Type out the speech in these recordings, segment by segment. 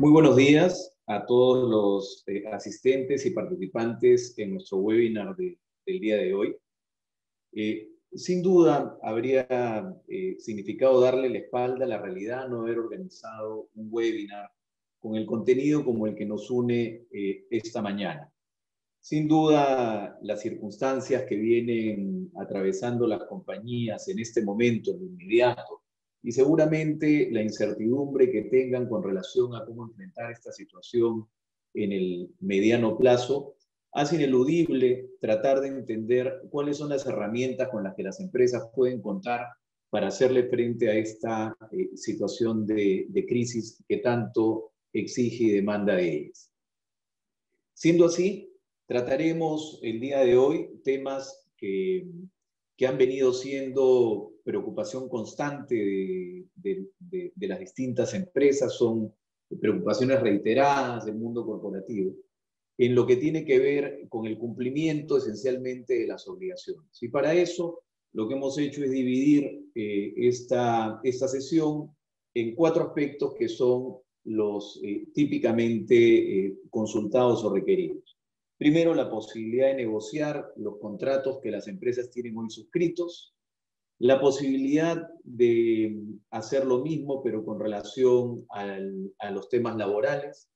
Muy buenos días a todos los asistentes y participantes en nuestro webinar del día de hoy. Sin duda, habría significado darle la espalda a la realidad no haber organizado un webinar con el contenido como el que nos une esta mañana. Sin duda, las circunstancias que vienen atravesando las compañías en este momento, en lo inmediato, y seguramente la incertidumbre que tengan con relación a cómo enfrentar esta situación en el mediano plazo, hace ineludible tratar de entender cuáles son las herramientas con las que las empresas pueden contar para hacerle frente a esta situación de crisis que tanto exige y demanda de ellas. Siendo así, trataremos el día de hoy temas que han venido siendo preocupación constante de las distintas empresas, son preocupaciones reiteradas del mundo corporativo, en lo que tiene que ver con el cumplimiento esencialmente de las obligaciones. Y para eso lo que hemos hecho es dividir esta sesión en 4 aspectos que son los típicamente consultados o requeridos. Primero, la posibilidad de negociar los contratos que las empresas tienen hoy suscritos, la posibilidad de hacer lo mismo pero con relación a los temas laborales,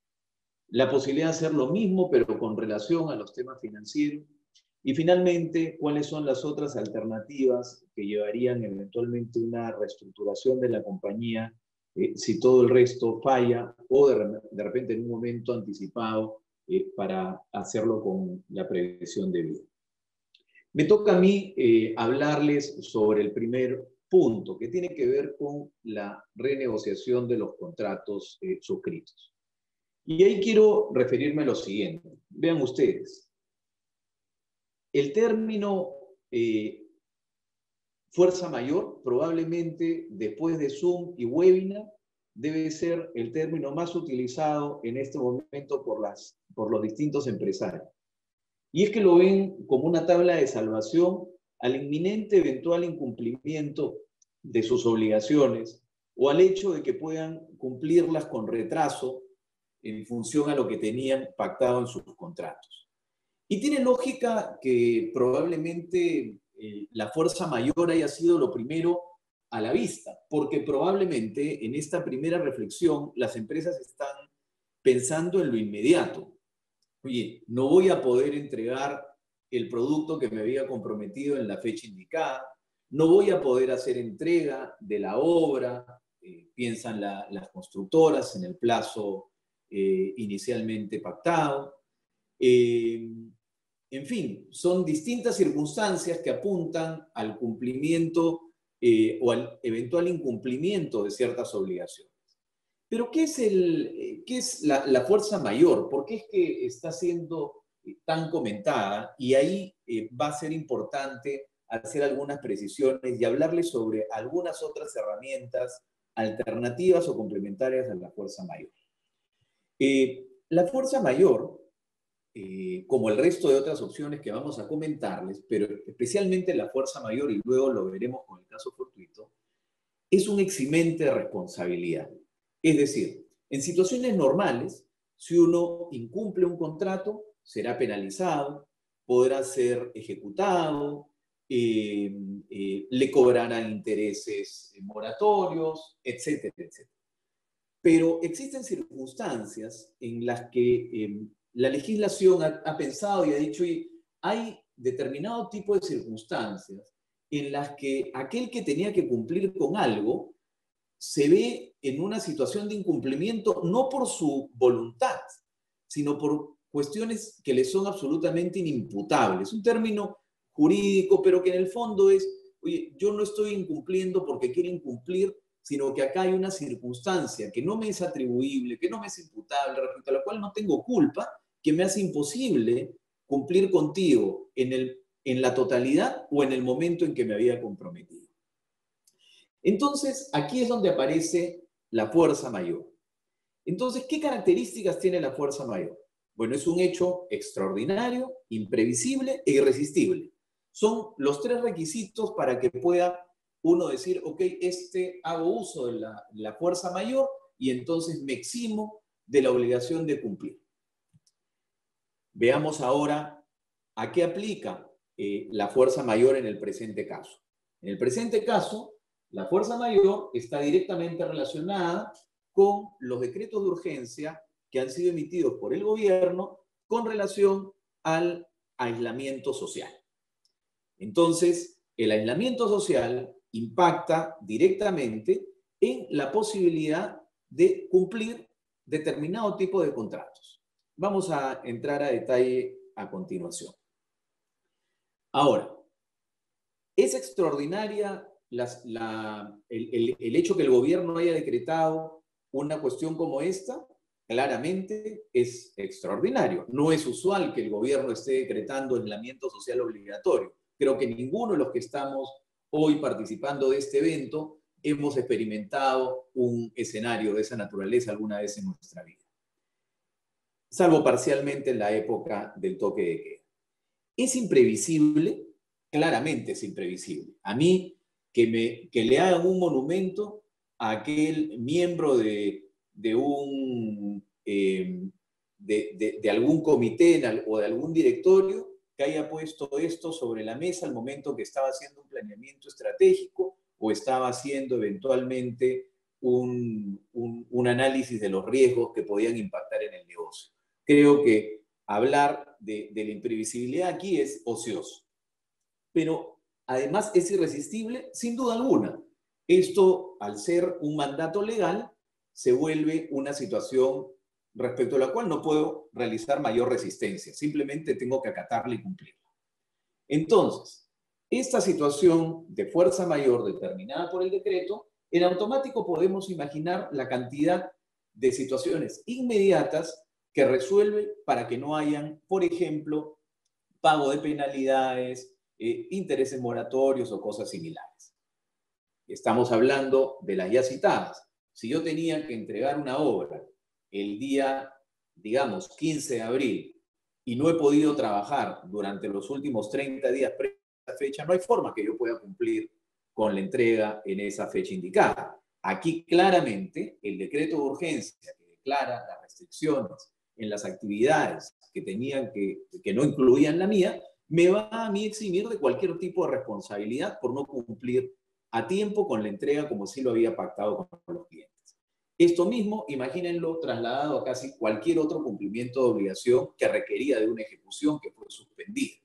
la posibilidad de hacer lo mismo pero con relación a los temas financieros, y finalmente, cuáles son las otras alternativas que llevarían eventualmente una reestructuración de la compañía si todo el resto falla o de repente en un momento anticipado para hacerlo con la previsión debida. Me toca a mí hablarles sobre el primer punto, que tiene que ver con la renegociación de los contratos suscritos. Y ahí quiero referirme a lo siguiente. Vean ustedes. El término fuerza mayor, probablemente después de Zoom y webinar, debe ser el término más utilizado en este momento por los distintos empresarios. Y es que lo ven como una tabla de salvación al inminente eventual incumplimiento de sus obligaciones o al hecho de que puedan cumplirlas con retraso en función a lo que tenían pactado en sus contratos. Y tiene lógica que probablemente la fuerza mayor haya sido lo primero a la vista, porque probablemente en esta primera reflexión las empresas están pensando en lo inmediato. Oye, no voy a poder entregar el producto que me había comprometido en la fecha indicada, no voy a poder hacer entrega de la obra, piensan las constructoras en el plazo inicialmente pactado. En fin, son distintas circunstancias que apuntan al cumplimiento o al eventual incumplimiento de ciertas obligaciones. Pero ¿qué es la fuerza mayor? ¿Por qué es que está siendo tan comentada? Y ahí va a ser importante hacer algunas precisiones y hablarles sobre algunas otras herramientas alternativas o complementarias a la fuerza mayor. La fuerza mayor, como el resto de otras opciones que vamos a comentarles, pero especialmente la fuerza mayor, y luego lo veremos con el caso fortuito, es un eximente de responsabilidad. Es decir, en situaciones normales, si uno incumple un contrato, será penalizado, podrá ser ejecutado, le cobrarán intereses moratorios, etcétera, etcétera. Pero existen circunstancias en las que la legislación ha pensado y ha dicho, y hay determinado tipo de circunstancias en las que aquel que tenía que cumplir con algo se ve en una situación de incumplimiento no por su voluntad, sino por cuestiones que le son absolutamente inimputables. Un término jurídico, pero que en el fondo es, oye, yo no estoy incumpliendo porque quiero incumplir, sino que acá hay una circunstancia que no me es atribuible, que no me es imputable, respecto a la cual no tengo culpa, que me hace imposible cumplir contigo en la totalidad o en el momento en que me había comprometido. Entonces, aquí es donde aparece la fuerza mayor. Entonces, ¿qué características tiene la fuerza mayor? Bueno, es un hecho extraordinario, imprevisible e irresistible. Son los 3 requisitos para que pueda uno decir, ok, hago uso de la fuerza mayor y entonces me eximo de la obligación de cumplir. Veamos ahora a qué aplica la fuerza mayor en el presente caso. En el presente caso, la fuerza mayor está directamente relacionada con los decretos de urgencia que han sido emitidos por el gobierno con relación al aislamiento social. Entonces, el aislamiento social impacta directamente en la posibilidad de cumplir determinado tipo de contratos. Vamos a entrar a detalle a continuación. Ahora, es extraordinaria el hecho que el gobierno haya decretado una cuestión como esta. Claramente es extraordinario. No es usual que el gobierno esté decretando aislamiento social obligatorio. Creo que ninguno de los que estamos hoy participando de este evento hemos experimentado un escenario de esa naturaleza alguna vez en nuestra vida, salvo parcialmente en la época del toque de queda. ¿Es imprevisible? Claramente es imprevisible. A mí, que le hagan un monumento a aquel miembro de algún comité o de algún directorio que haya puesto esto sobre la mesa al momento que estaba haciendo un planeamiento estratégico o estaba haciendo eventualmente un análisis de los riesgos que podían impactar en el negocio. Creo que hablar de la imprevisibilidad aquí es ocioso. Pero además es irresistible, sin duda alguna. Esto, al ser un mandato legal, se vuelve una situación respecto a la cual no puedo realizar mayor resistencia. Simplemente tengo que acatarla y cumplirla. Entonces, esta situación de fuerza mayor determinada por el decreto, en automático podemos imaginar la cantidad de situaciones inmediatas que resuelve para que no hayan, por ejemplo, pago de penalidades, intereses moratorios o cosas similares. Estamos hablando de las ya citadas. Si yo tenía que entregar una obra el día, digamos, 15 de abril y no he podido trabajar durante los últimos 30 días previos a esa fecha, no hay forma que yo pueda cumplir con la entrega en esa fecha indicada. Aquí claramente el decreto de urgencia que declara las restricciones en las actividades que no incluían la mía, me va a mí eximir de cualquier tipo de responsabilidad por no cumplir a tiempo con la entrega como sí lo había pactado con los clientes. Esto mismo, imagínenlo trasladado a casi cualquier otro cumplimiento de obligación que requería de una ejecución que fue suspendida.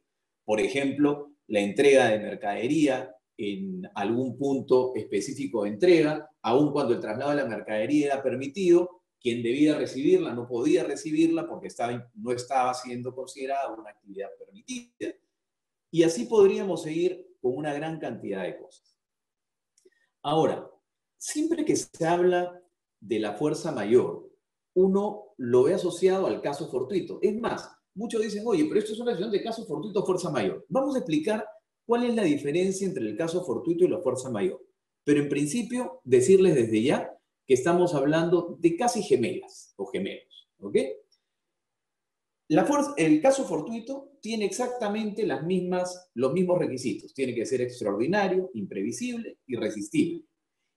Por ejemplo, la entrega de mercadería en algún punto específico de entrega, aun cuando el traslado de la mercadería era permitido, quien debía recibirla no podía recibirla porque no estaba siendo considerada una actividad permitida. Y así podríamos seguir con una gran cantidad de cosas. Ahora, siempre que se habla de la fuerza mayor, uno lo ve asociado al caso fortuito. Es más, muchos dicen, oye, pero esto es una decisión de caso fortuito o fuerza mayor. Vamos a explicar cuál es la diferencia entre el caso fortuito y la fuerza mayor. Pero en principio, decirles desde ya que estamos hablando de casi gemelas o gemelos, ¿ok? El caso fortuito tiene exactamente los mismos requisitos. Tiene que ser extraordinario, imprevisible, irresistible.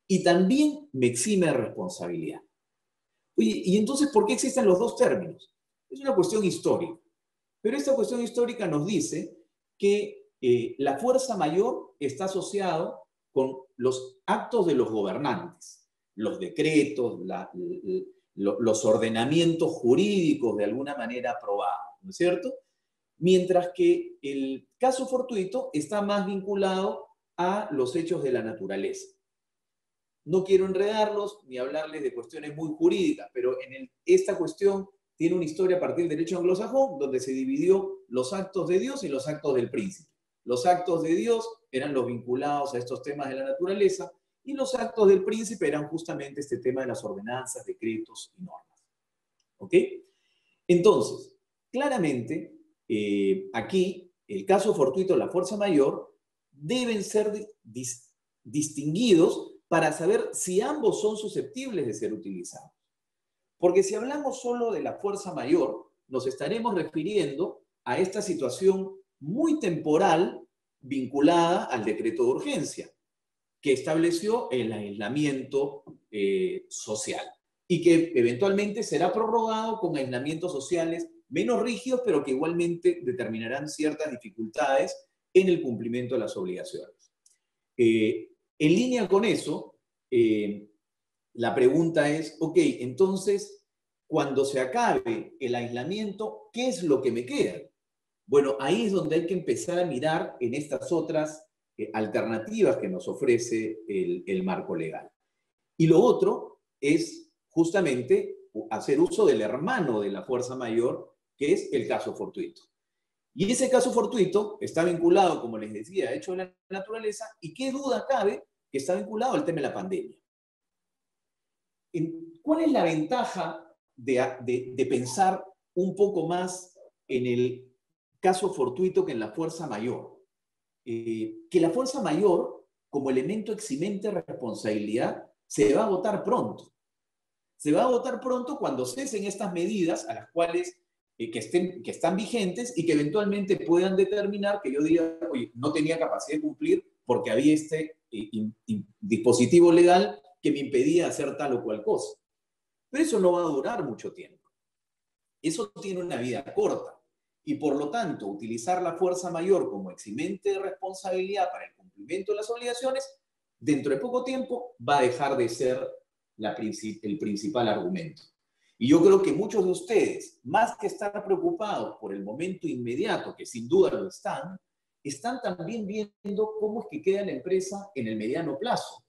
Y también me exime de responsabilidad. Oye, ¿y entonces por qué existen los dos términos? Es una cuestión histórica. Pero esta cuestión histórica nos dice que la fuerza mayor está asociado con los actos de los gobernantes, los decretos, los ordenamientos jurídicos de alguna manera aprobados, ¿no es cierto? Mientras que el caso fortuito está más vinculado a los hechos de la naturaleza. No quiero enredarlos ni hablarles de cuestiones muy jurídicas, pero esta cuestión tiene una historia a partir del derecho anglosajón, donde se dividió los actos de Dios y los actos del príncipe. Los actos de Dios eran los vinculados a estos temas de la naturaleza, y los actos del príncipe eran justamente este tema de las ordenanzas, decretos y normas. ¿Ok? Entonces, claramente, aquí, el caso fortuito, la fuerza mayor, deben ser distinguidos para saber si ambos son susceptibles de ser utilizados. Porque si hablamos solo de la fuerza mayor, nos estaremos refiriendo a esta situación muy temporal vinculada al decreto de urgencia, que estableció el aislamiento social. y que eventualmente será prorrogado con aislamientos sociales menos rígidos, pero que igualmente determinarán ciertas dificultades en el cumplimiento de las obligaciones. En línea con eso, la pregunta es, ok, entonces, cuando se acabe el aislamiento, ¿qué es lo que me queda? Bueno, ahí es donde hay que empezar a mirar en estas otras alternativas que nos ofrece el marco legal. Y lo otro es justamente hacer uso del hermano de la fuerza mayor, que es el caso fortuito. Y ese caso fortuito está vinculado, como les decía, a hecho de la naturaleza, y qué duda cabe que está vinculado al tema de la pandemia. ¿Cuál es la ventaja de pensar un poco más en el caso fortuito que en la fuerza mayor? Que la fuerza mayor, como elemento eximente de responsabilidad, se va a agotar pronto. Se va a agotar pronto cuando cesen estas medidas a las cuales que están vigentes y que eventualmente puedan determinar que yo diga, oye, no tenía capacidad de cumplir porque había este dispositivo legal que me impedía hacer tal o cual cosa. Pero eso no va a durar mucho tiempo. Eso tiene una vida corta. Y por lo tanto, utilizar la fuerza mayor como eximente de responsabilidad para el cumplimiento de las obligaciones, dentro de poco tiempo va a dejar de ser el principal argumento. Y yo creo que muchos de ustedes, más que estar preocupados por el momento inmediato, que sin duda lo están también viendo cómo es que queda la empresa en el mediano plazo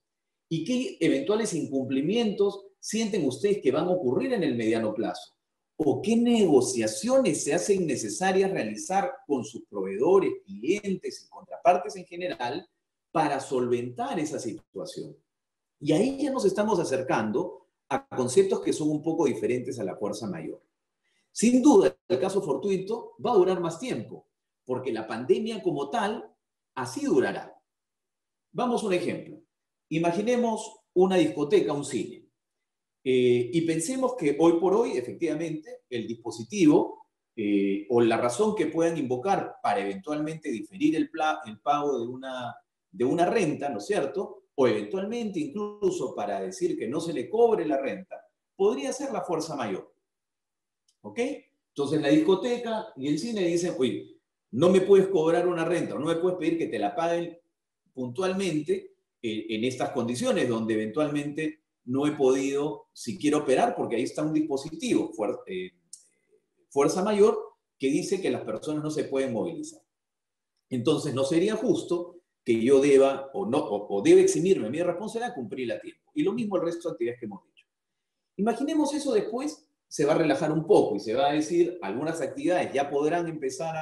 y qué eventuales incumplimientos sienten ustedes que van a ocurrir en el mediano plazo o qué negociaciones se hacen necesarias realizar con sus proveedores, clientes y contrapartes en general para solventar esa situación. Y ahí ya nos estamos acercando a conceptos que son un poco diferentes a la fuerza mayor. Sin duda, el caso fortuito va a durar más tiempo, porque la pandemia como tal así durará. Vamos a un ejemplo. Imaginemos una discoteca, un cine. Y pensemos que hoy por hoy, efectivamente, el dispositivo o la razón que puedan invocar para eventualmente diferir el pago de una renta, ¿no es cierto? O eventualmente incluso para decir que no se le cobre la renta, podría ser la fuerza mayor. ¿Ok? Entonces la discoteca y el cine dicen, oye, no me puedes cobrar una renta o no me puedes pedir que te la paguen puntualmente en estas condiciones donde eventualmente no he podido siquiera operar porque ahí está un dispositivo, fuerza mayor, que dice que las personas no se pueden movilizar. Entonces no sería justo que yo deba o debe eximirme de mi responsabilidad cumplir a tiempo. Y lo mismo el resto de actividades que hemos dicho. Imaginemos eso después, se va a relajar un poco y se va a decir, algunas actividades ya podrán empezar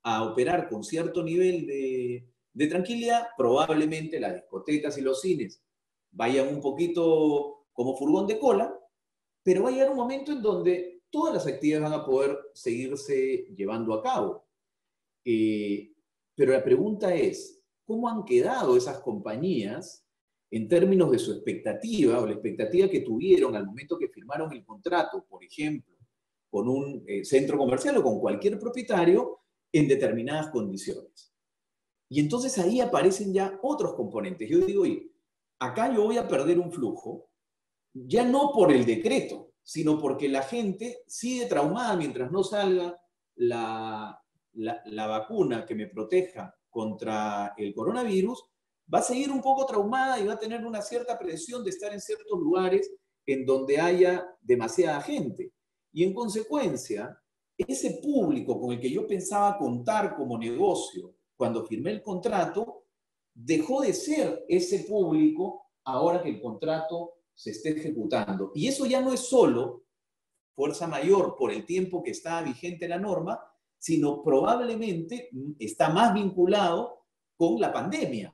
a operar con cierto nivel de tranquilidad, probablemente las discotecas y los cines vayan un poquito como furgón de cola, pero va a llegar un momento en donde todas las actividades van a poder seguirse llevando a cabo. Pero la pregunta es, ¿cómo han quedado esas compañías en términos de su expectativa o la expectativa que tuvieron al momento que firmaron el contrato, por ejemplo, con un centro comercial o con cualquier propietario en determinadas condiciones? Y entonces ahí aparecen ya otros componentes. Yo digo, oye, acá yo voy a perder un flujo, ya no por el decreto, sino porque la gente sigue traumada mientras no salga la vacuna que me proteja contra el coronavirus, va a seguir un poco traumada y va a tener una cierta presión de estar en ciertos lugares en donde haya demasiada gente. Y en consecuencia, ese público con el que yo pensaba contar como negocio cuando firmé el contrato, dejó de ser ese público ahora que el contrato se esté ejecutando. Y eso ya no es solo fuerza mayor por el tiempo que está vigente la norma, sino probablemente está más vinculado con la pandemia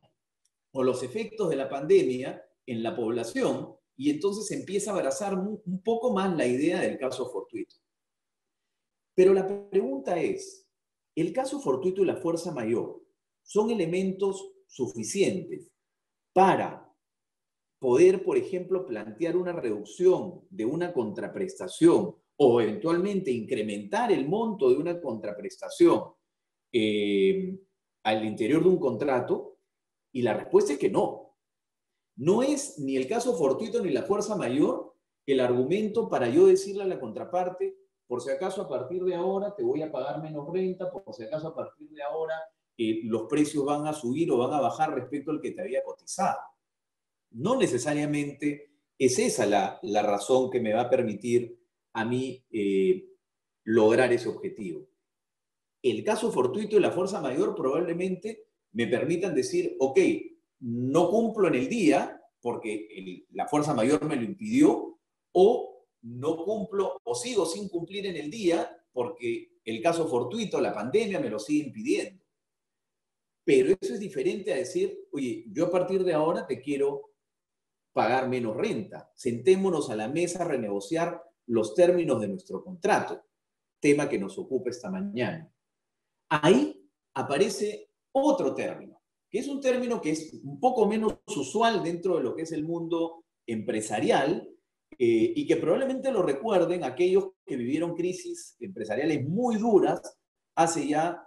o los efectos de la pandemia en la población, y entonces empieza a abrazar un poco más la idea del caso fortuito. Pero la pregunta es, ¿el caso fortuito y la fuerza mayor son elementos suficientes para poder, por ejemplo, plantear una reducción de una contraprestación o eventualmente incrementar el monto de una contraprestación al interior de un contrato? Y la respuesta es que no. No es ni el caso fortuito ni la fuerza mayor el argumento para yo decirle a la contraparte, por si acaso a partir de ahora te voy a pagar menos renta, por si acaso a partir de ahora los precios van a subir o van a bajar respecto al que te había cotizado. No necesariamente es esa la razón que me va a permitir a mí lograr ese objetivo. El caso fortuito y la fuerza mayor probablemente me permitan decir, ok, no cumplo en el día porque la fuerza mayor me lo impidió, o no cumplo o sigo sin cumplir en el día porque el caso fortuito, la pandemia, me lo sigue impidiendo. Pero eso es diferente a decir, oye, yo a partir de ahora te quiero pagar menos renta. Sentémonos a la mesa a renegociar los términos de nuestro contrato, tema que nos ocupa esta mañana. Ahí aparece otro término, que es un término que es un poco menos usual dentro de lo que es el mundo empresarial, y que probablemente lo recuerden aquellos que vivieron crisis empresariales muy duras hace ya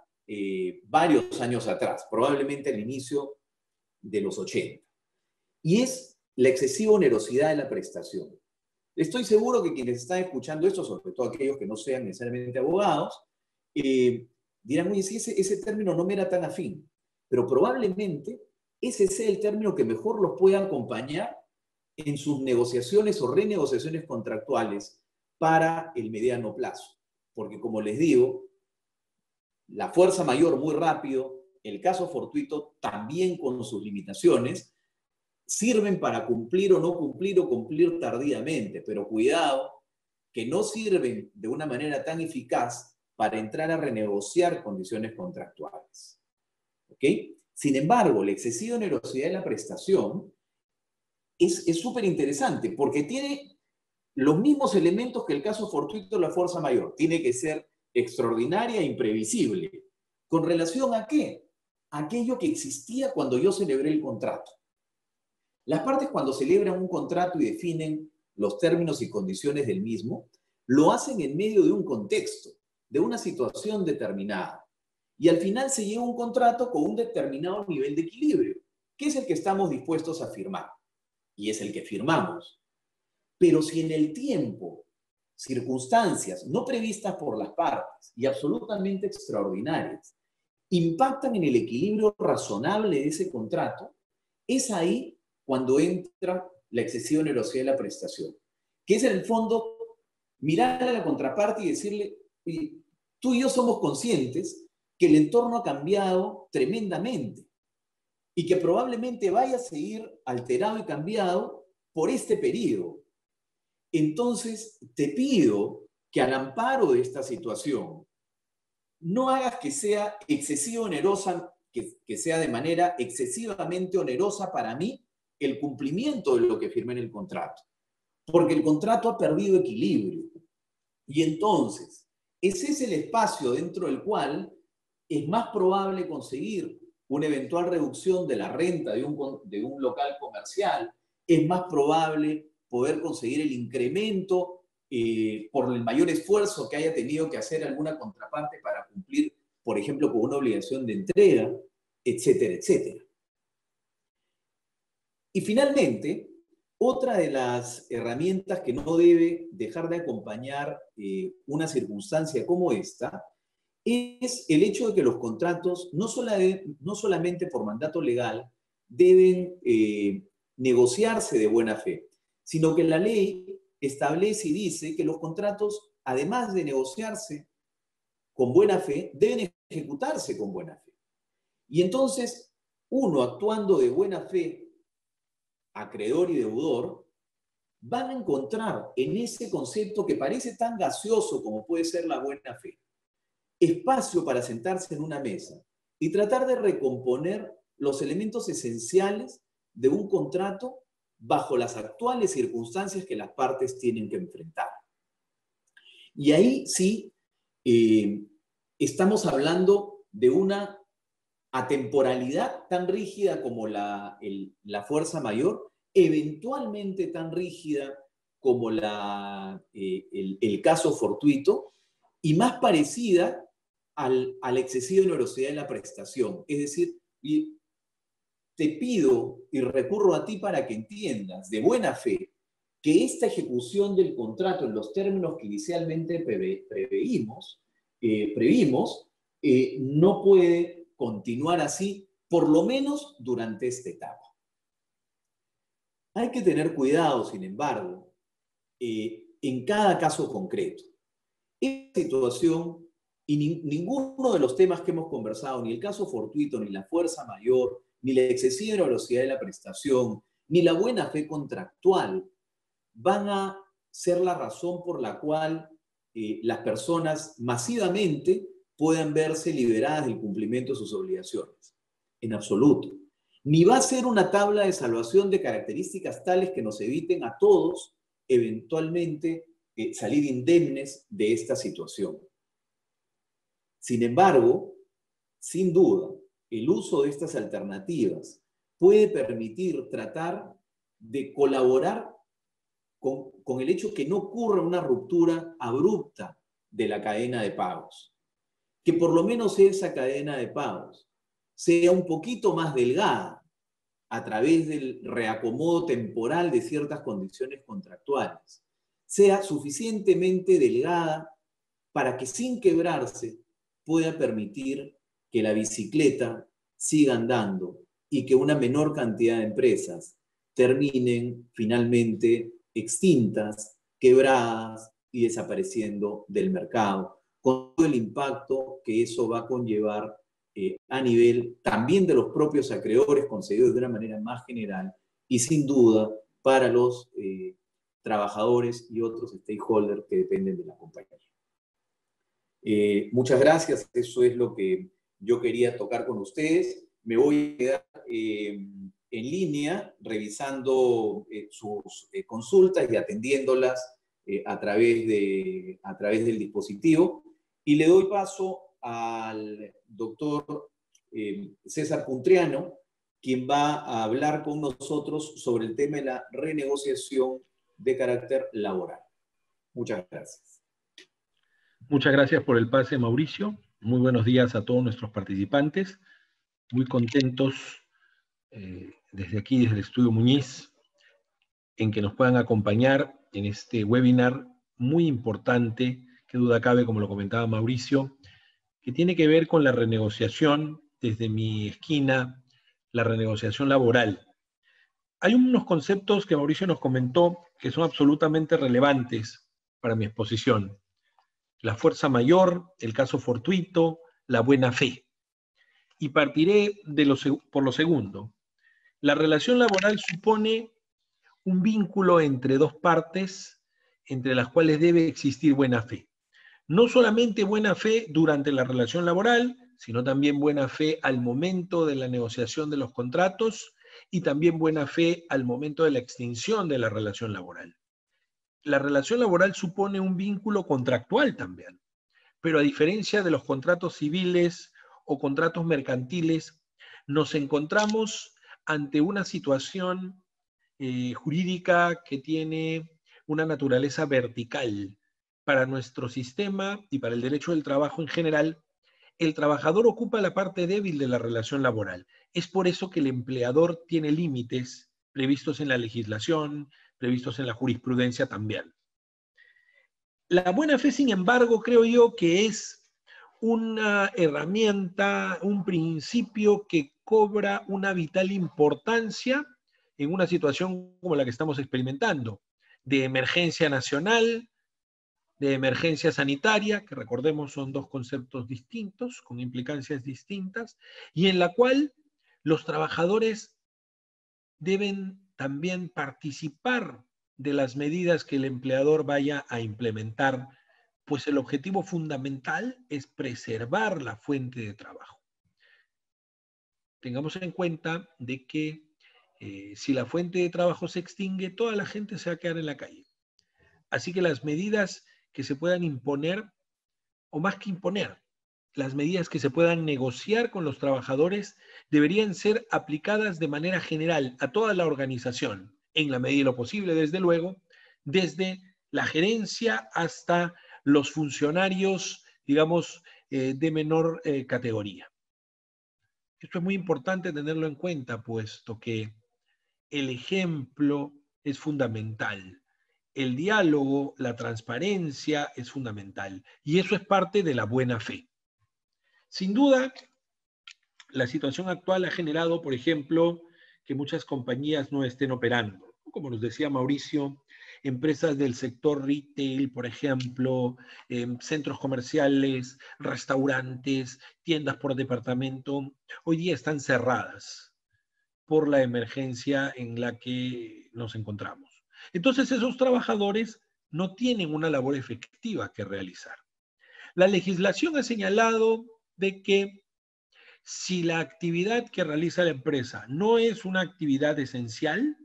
varios años atrás, probablemente al inicio de los 80. Y es la excesiva onerosidad de la prestación. Estoy seguro que quienes están escuchando esto, sobre todo aquellos que no sean necesariamente abogados, dirán, oye, sí, ese término no me era tan afín, pero probablemente ese sea el término que mejor los pueda acompañar en sus negociaciones o renegociaciones contractuales para el mediano plazo. Porque como les digo, la fuerza mayor muy rápido, el caso fortuito también con sus limitaciones, sirven para cumplir o no cumplir o cumplir tardíamente, pero cuidado, que no sirven de una manera tan eficaz para entrar a renegociar condiciones contractuales. ¿Ok? Sin embargo, la excesiva onerosidad de la prestación es súper interesante porque tiene los mismos elementos que el caso fortuito de la fuerza mayor. Tiene que ser extraordinaria e imprevisible. ¿Con relación a qué? Aquello que existía cuando yo celebré el contrato. Las partes, cuando celebran un contrato y definen los términos y condiciones del mismo, lo hacen en medio de un contexto, de una situación determinada. Y al final se llega a un contrato con un determinado nivel de equilibrio, que es el que estamos dispuestos a firmar. Y es el que firmamos. Pero si en el tiempo, circunstancias no previstas por las partes y absolutamente extraordinarias impactan en el equilibrio razonable de ese contrato, es ahí cuando entra la excesiva onerosidad de la prestación, que es en el fondo mirar a la contraparte y decirle, tú y yo somos conscientes que el entorno ha cambiado tremendamente y que probablemente vaya a seguir alterado y cambiado por este periodo. Entonces, te pido que al amparo de esta situación, no hagas que sea excesiva onerosa, que sea de manera excesivamente onerosa para mí el cumplimiento de lo que firmé en el contrato. Porque el contrato ha perdido equilibrio. Y entonces, ese es el espacio dentro del cual es más probable conseguir una eventual reducción de la renta de un local comercial, es más probable poder conseguir el incremento por el mayor esfuerzo que haya tenido que hacer alguna contraparte para cumplir, por ejemplo, con una obligación de entrega, etcétera, etcétera. Y finalmente, otra de las herramientas que no debe dejar de acompañar una circunstancia como esta es el hecho de que los contratos, no solamente por mandato legal, deben negociarse de buena fe, sino que la ley establece y dice que los contratos, además de negociarse con buena fe, deben ejecutarse con buena fe. Y entonces, uno actuando de buena fe, acreedor y deudor, van a encontrar en ese concepto que parece tan gaseoso como puede ser la buena fe, espacio para sentarse en una mesa y tratar de recomponer los elementos esenciales de un contrato bajo las actuales circunstancias que las partes tienen que enfrentar. Y ahí sí estamos hablando de una atemporalidad tan rígida como la fuerza mayor, eventualmente tan rígida como el caso fortuito, y más parecida a la excesiva onerosidad de la prestación. Es decir, te pido y recurro a ti para que entiendas de buena fe que esta ejecución del contrato en los términos que inicialmente previmos, no puede continuar así, por lo menos durante esta etapa. Hay que tener cuidado, sin embargo, en cada caso concreto. Esta situación y ninguno de los temas que hemos conversado, ni el caso fortuito, ni la fuerza mayor, ni la excesiva velocidad de la prestación, ni la buena fe contractual, van a ser la razón por la cual las personas masivamente puedan verse liberadas del cumplimiento de sus obligaciones. En absoluto. Ni va a ser una tabla de salvación de características tales que nos eviten a todos eventualmente salir indemnes de esta situación. Sin embargo, sin duda, el uso de estas alternativas puede permitir tratar de colaborar con el hecho que no ocurra una ruptura abrupta de la cadena de pagos. Que por lo menos esa cadena de pagos sea un poquito más delgada a través del reacomodo temporal de ciertas condiciones contractuales. Sea suficientemente delgada para que sin quebrarse pueda permitir que la bicicleta siga andando y que una menor cantidad de empresas terminen finalmente extintas, quebradas y desapareciendo del mercado, con todo el impacto que eso va a conllevar a nivel también de los propios acreedores concedidos de una manera más general y sin duda para los trabajadores y otros stakeholders que dependen de la compañía. Muchas gracias, eso es lo que yo quería tocar con ustedes. Me voy a quedar en línea revisando sus consultas y atendiéndolas a través del dispositivo. Y le doy paso al doctor César Puntriano, quien va a hablar con nosotros sobre el tema de la renegociación de carácter laboral. Muchas gracias. Muchas gracias por el pase, Mauricio. Muy buenos días a todos nuestros participantes. Muy contentos desde aquí, desde el Estudio Muñiz, en que nos puedan acompañar en este webinar muy importante, que duda cabe, como lo comentaba Mauricio, que tiene que ver con la renegociación, desde mi esquina, la renegociación laboral. Hay unos conceptos que Mauricio nos comentó que son absolutamente relevantes para mi exposición. La fuerza mayor, el caso fortuito, la buena fe. Y partiré por lo segundo. La relación laboral supone un vínculo entre dos partes, entre las cuales debe existir buena fe. No solamente buena fe durante la relación laboral, sino también buena fe al momento de la negociación de los contratos y también buena fe al momento de la extinción de la relación laboral. La relación laboral supone un vínculo contractual también, pero a diferencia de los contratos civiles o contratos mercantiles, nos encontramos ante una situación jurídica que tiene una naturaleza vertical. Para nuestro sistema y para el derecho del trabajo en general, el trabajador ocupa la parte débil de la relación laboral. Es por eso que el empleador tiene límites previstos en la legislación, previstos en la jurisprudencia también. La buena fe, sin embargo, creo yo que es una herramienta, un principio que cobra una vital importancia en una situación como la que estamos experimentando, de emergencia nacional, de emergencia sanitaria, que recordemos son dos conceptos distintos, con implicancias distintas, y en la cual los trabajadores deben también participar de las medidas que el empleador vaya a implementar, pues el objetivo fundamental es preservar la fuente de trabajo. Tengamos en cuenta de que si la fuente de trabajo se extingue, toda la gente se va a quedar en la calle. Así que las medidas que se puedan imponer, o más que imponer, las medidas que se puedan negociar con los trabajadores deberían ser aplicadas de manera general a toda la organización, en la medida de lo posible, desde luego, desde la gerencia hasta los funcionarios, digamos, de menor categoría. Esto es muy importante tenerlo en cuenta, puesto que el ejemplo es fundamental. el diálogo, la transparencia es fundamental y eso es parte de la buena fe. Sin duda, la situación actual ha generado, por ejemplo, que muchas compañías no estén operando. Como nos decía Mauricio, empresas del sector retail, por ejemplo, centros comerciales, restaurantes, tiendas por departamento, hoy día están cerradas por la emergencia en la que nos encontramos. Entonces, esos trabajadores no tienen una labor efectiva que realizar. La legislación ha señalado de que si la actividad que realiza la empresa no es una actividad esencial,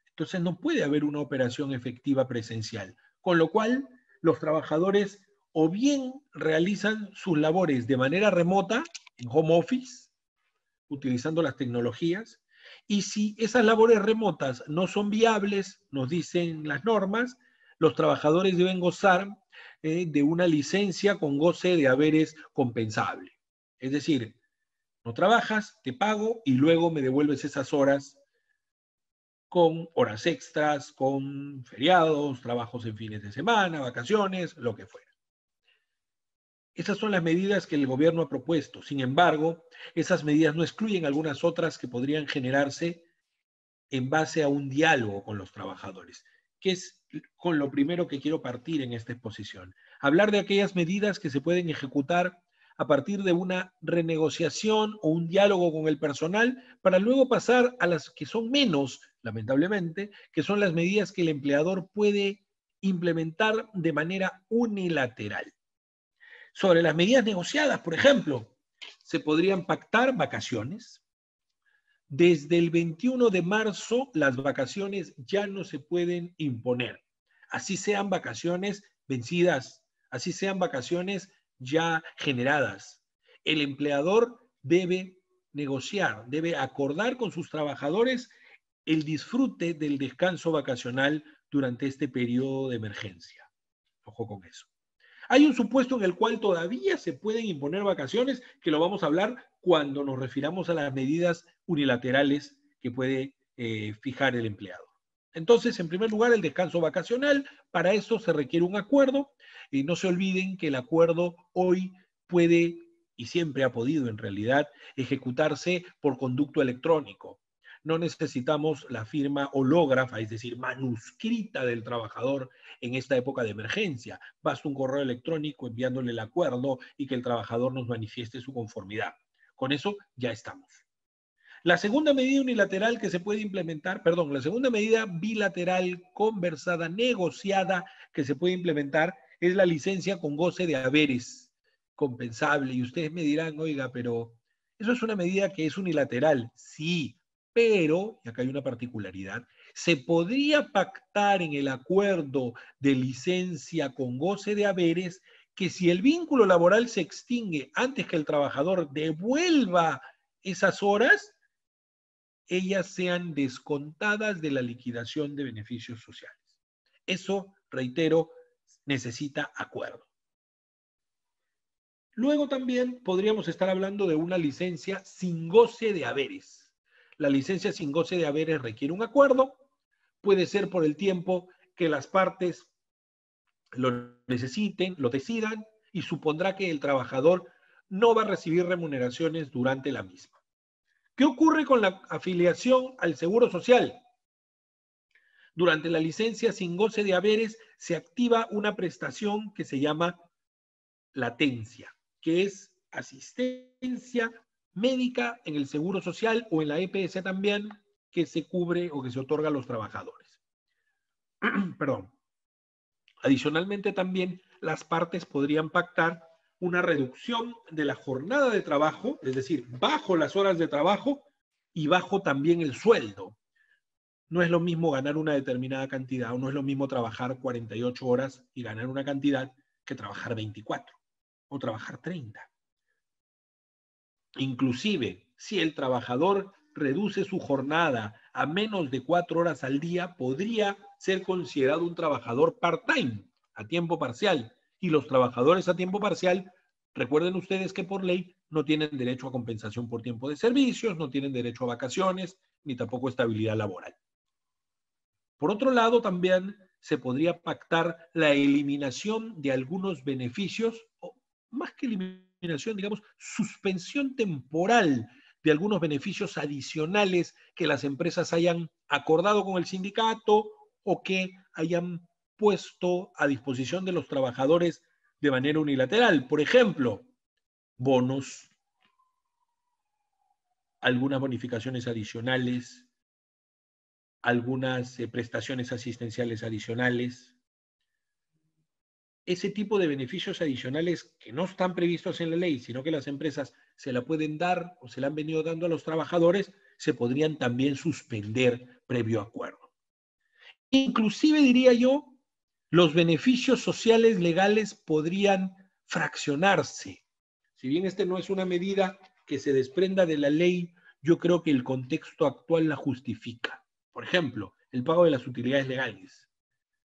entonces no puede haber una operación efectiva presencial. Con lo cual, los trabajadores o bien realizan sus labores de manera remota, en home office, utilizando las tecnologías, y si esas labores remotas no son viables, nos dicen las normas, los trabajadores deben gozar de una licencia con goce de haberes compensable. Es decir, no trabajas, te pago y luego me devuelves esas horas con horas extras, con feriados, trabajos en fines de semana, vacaciones, lo que fuera. Esas son las medidas que el gobierno ha propuesto. Sin embargo, esas medidas no excluyen algunas otras que podrían generarse en base a un diálogo con los trabajadores, que es con lo primero que quiero partir en esta exposición. Hablar de aquellas medidas que se pueden ejecutar a partir de una renegociación o un diálogo con el personal para luego pasar a las que son menos, lamentablemente, que son las medidas que el empleador puede implementar de manera unilateral. Sobre las medidas negociadas, por ejemplo, se podrían pactar vacaciones. Desde el 21 de marzo, las vacaciones ya no se pueden imponer. Así sean vacaciones vencidas, así sean vacaciones ya generadas. El empleador debe negociar, debe acordar con sus trabajadores el disfrute del descanso vacacional durante este periodo de emergencia. Ojo con eso. Hay un supuesto en el cual todavía se pueden imponer vacaciones, que lo vamos a hablar cuando nos refiramos a las medidas unilaterales que puede fijar el empleador. Entonces, en primer lugar, el descanso vacacional. Para eso se requiere un acuerdo. Y no se olviden que el acuerdo hoy puede, y siempre ha podido en realidad, ejecutarse por conducto electrónico. No necesitamos la firma hológrafa, es decir, manuscrita del trabajador en esta época de emergencia. Basta un correo electrónico enviándole el acuerdo y que el trabajador nos manifieste su conformidad. Con eso ya estamos. La segunda medida unilateral que se puede implementar, perdón, la segunda medida bilateral, conversada, negociada que se puede implementar es la licencia con goce de haberes compensable. Y ustedes me dirán, oiga, pero eso es una medida que es unilateral. Sí, pero, y acá hay una particularidad, se podría pactar en el acuerdo de licencia con goce de haberes que si el vínculo laboral se extingue antes que el trabajador devuelva esas horas, ellas sean descontadas de la liquidación de beneficios sociales. Eso, reitero, necesita acuerdo. Luego también podríamos estar hablando de una licencia sin goce de haberes. La licencia sin goce de haberes requiere un acuerdo, puede ser por el tiempo que las partes lo necesiten, lo decidan, y supondrá que el trabajador no va a recibir remuneraciones durante la misma. ¿Qué ocurre con la afiliación al Seguro Social? Durante la licencia sin goce de haberes se activa una prestación que se llama latencia, que es asistencia médica en el Seguro Social o en la EPS también, que se cubre o que se otorga a los trabajadores. Perdón. Adicionalmente también las partes podrían pactar una reducción de la jornada de trabajo, es decir, bajo las horas de trabajo y bajo también el sueldo. No es lo mismo ganar una determinada cantidad o no es lo mismo trabajar 48 horas y ganar una cantidad que trabajar 24 o trabajar 30. Inclusive, si el trabajador reduce su jornada a menos de 4 horas al día, podría ser considerado un trabajador part-time, a tiempo parcial. Y los trabajadores a tiempo parcial, recuerden ustedes que por ley no tienen derecho a compensación por tiempo de servicios, no tienen derecho a vacaciones, ni tampoco estabilidad laboral. Por otro lado, también se podría pactar la eliminación de algunos beneficios, o más que eliminación, digamos, suspensión temporal de algunos beneficios adicionales que las empresas hayan acordado con el sindicato o que hayan puesto a disposición de los trabajadores de manera unilateral. Por ejemplo, bonos, algunas bonificaciones adicionales, algunas prestaciones asistenciales adicionales. Ese tipo de beneficios adicionales que no están previstos en la ley, sino que las empresas se la pueden dar o se la han venido dando a los trabajadores, se podrían también suspender previo acuerdo. Inclusive, diría yo, los beneficios sociales legales podrían fraccionarse. Si bien este no es una medida que se desprenda de la ley, yo creo que el contexto actual la justifica. Por ejemplo, el pago de las utilidades legales.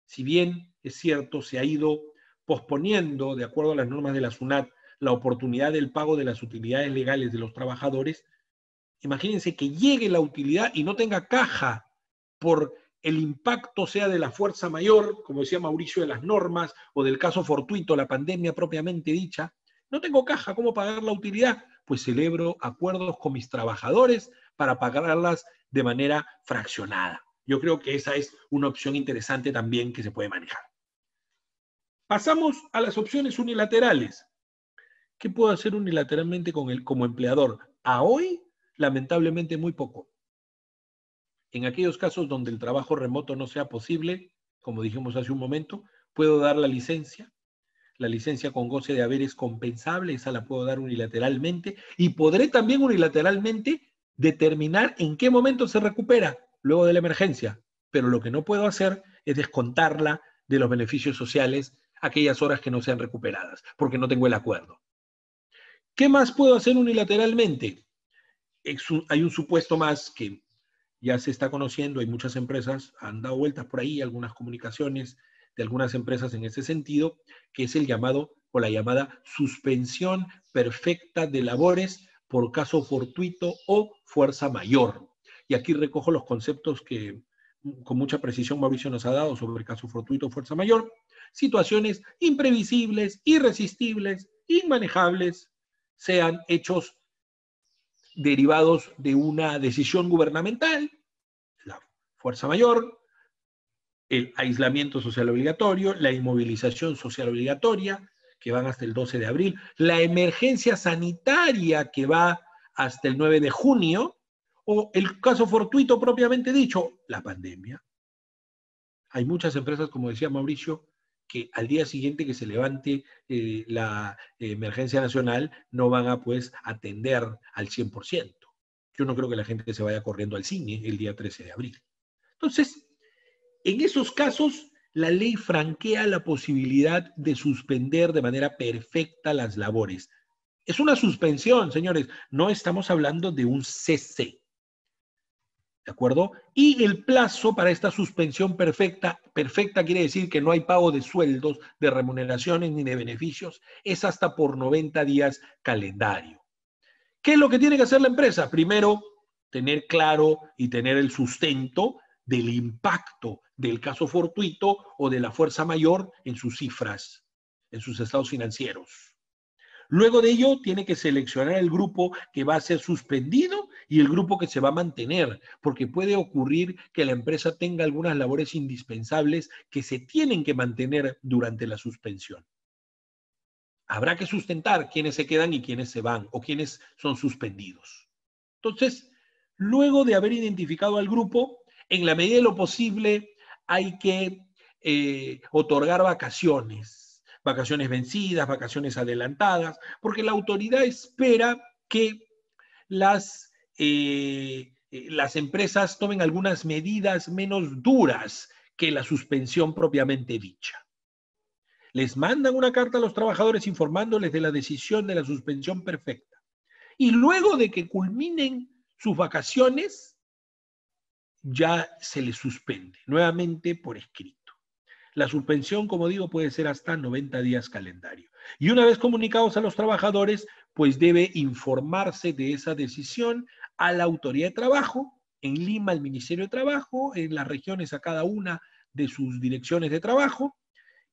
Si bien es cierto, se ha ido posponiendo, de acuerdo a las normas de la SUNAT, la oportunidad del pago de las utilidades legales de los trabajadores, imagínense que llegue la utilidad y no tenga caja por el impacto, sea de la fuerza mayor, como decía Mauricio, de las normas, o del caso fortuito, la pandemia propiamente dicha. No tengo caja, ¿cómo pagar la utilidad? Pues celebro acuerdos con mis trabajadores para pagarlas de manera fraccionada. Yo creo que esa es una opción interesante también que se puede manejar. Pasamos a las opciones unilaterales. ¿Qué puedo hacer unilateralmente como empleador? A hoy, lamentablemente, muy poco. En aquellos casos donde el trabajo remoto no sea posible, como dijimos hace un momento, puedo dar la licencia. La licencia con goce de haberes compensable, esa la puedo dar unilateralmente. Y podré también unilateralmente determinar en qué momento se recupera luego de la emergencia. Pero lo que no puedo hacer es descontarla de los beneficios sociales aquellas horas que no sean recuperadas, porque no tengo el acuerdo. ¿Qué más puedo hacer unilateralmente? Hay un supuesto más que ya se está conociendo, hay muchas empresas, han dado vueltas por ahí, algunas comunicaciones de algunas empresas en ese sentido, que es el llamado o la llamada suspensión perfecta de labores por caso fortuito o fuerza mayor. Y aquí recojo los conceptos que con mucha precisión Mauricio nos ha dado sobre el caso fortuito o fuerza mayor. Situaciones imprevisibles, irresistibles, inmanejables, sean hechos derivados de una decisión gubernamental, la fuerza mayor, el aislamiento social obligatorio, la inmovilización social obligatoria, que van hasta el 12 de abril, la emergencia sanitaria, que va hasta el 9 de junio, o el caso fortuito propiamente dicho, la pandemia. Hay muchas empresas, como decía Mauricio, que al día siguiente que se levante la emergencia nacional no van a pues atender al 100%. Yo no creo que la gente se vaya corriendo al cine el día 13 de abril. Entonces, en esos casos, la ley franquea la posibilidad de suspender de manera perfecta las labores. Es una suspensión, señores, no estamos hablando de un cese. ¿De acuerdo? Y el plazo para esta suspensión perfecta quiere decir que no hay pago de sueldos, de remuneraciones ni de beneficios, es hasta por 90 días calendario. ¿Qué es lo que tiene que hacer la empresa? Primero, tener claro y tener el sustento del impacto del caso fortuito o de la fuerza mayor en sus cifras, en sus estados financieros. Luego de ello, tiene que seleccionar el grupo que va a ser suspendido y el grupo que se va a mantener, porque puede ocurrir que la empresa tenga algunas labores indispensables que se tienen que mantener durante la suspensión. Habrá que sustentar quiénes se quedan y quiénes se van o quiénes son suspendidos. Entonces, luego de haber identificado al grupo, en la medida de lo posible hay que otorgar vacaciones vencidas, vacaciones adelantadas, porque la autoridad espera que las empresas tomen algunas medidas menos duras que la suspensión propiamente dicha. Les mandan una carta a los trabajadores informándoles de la decisión de la suspensión perfecta. Y luego de que culminen sus vacaciones, ya se les suspende, nuevamente por escrito. La suspensión, como digo, puede ser hasta 90 días calendario. Y una vez comunicados a los trabajadores, pues debe informarse de esa decisión a la autoridad de trabajo, en Lima al Ministerio de Trabajo, en las regiones a cada una de sus direcciones de trabajo,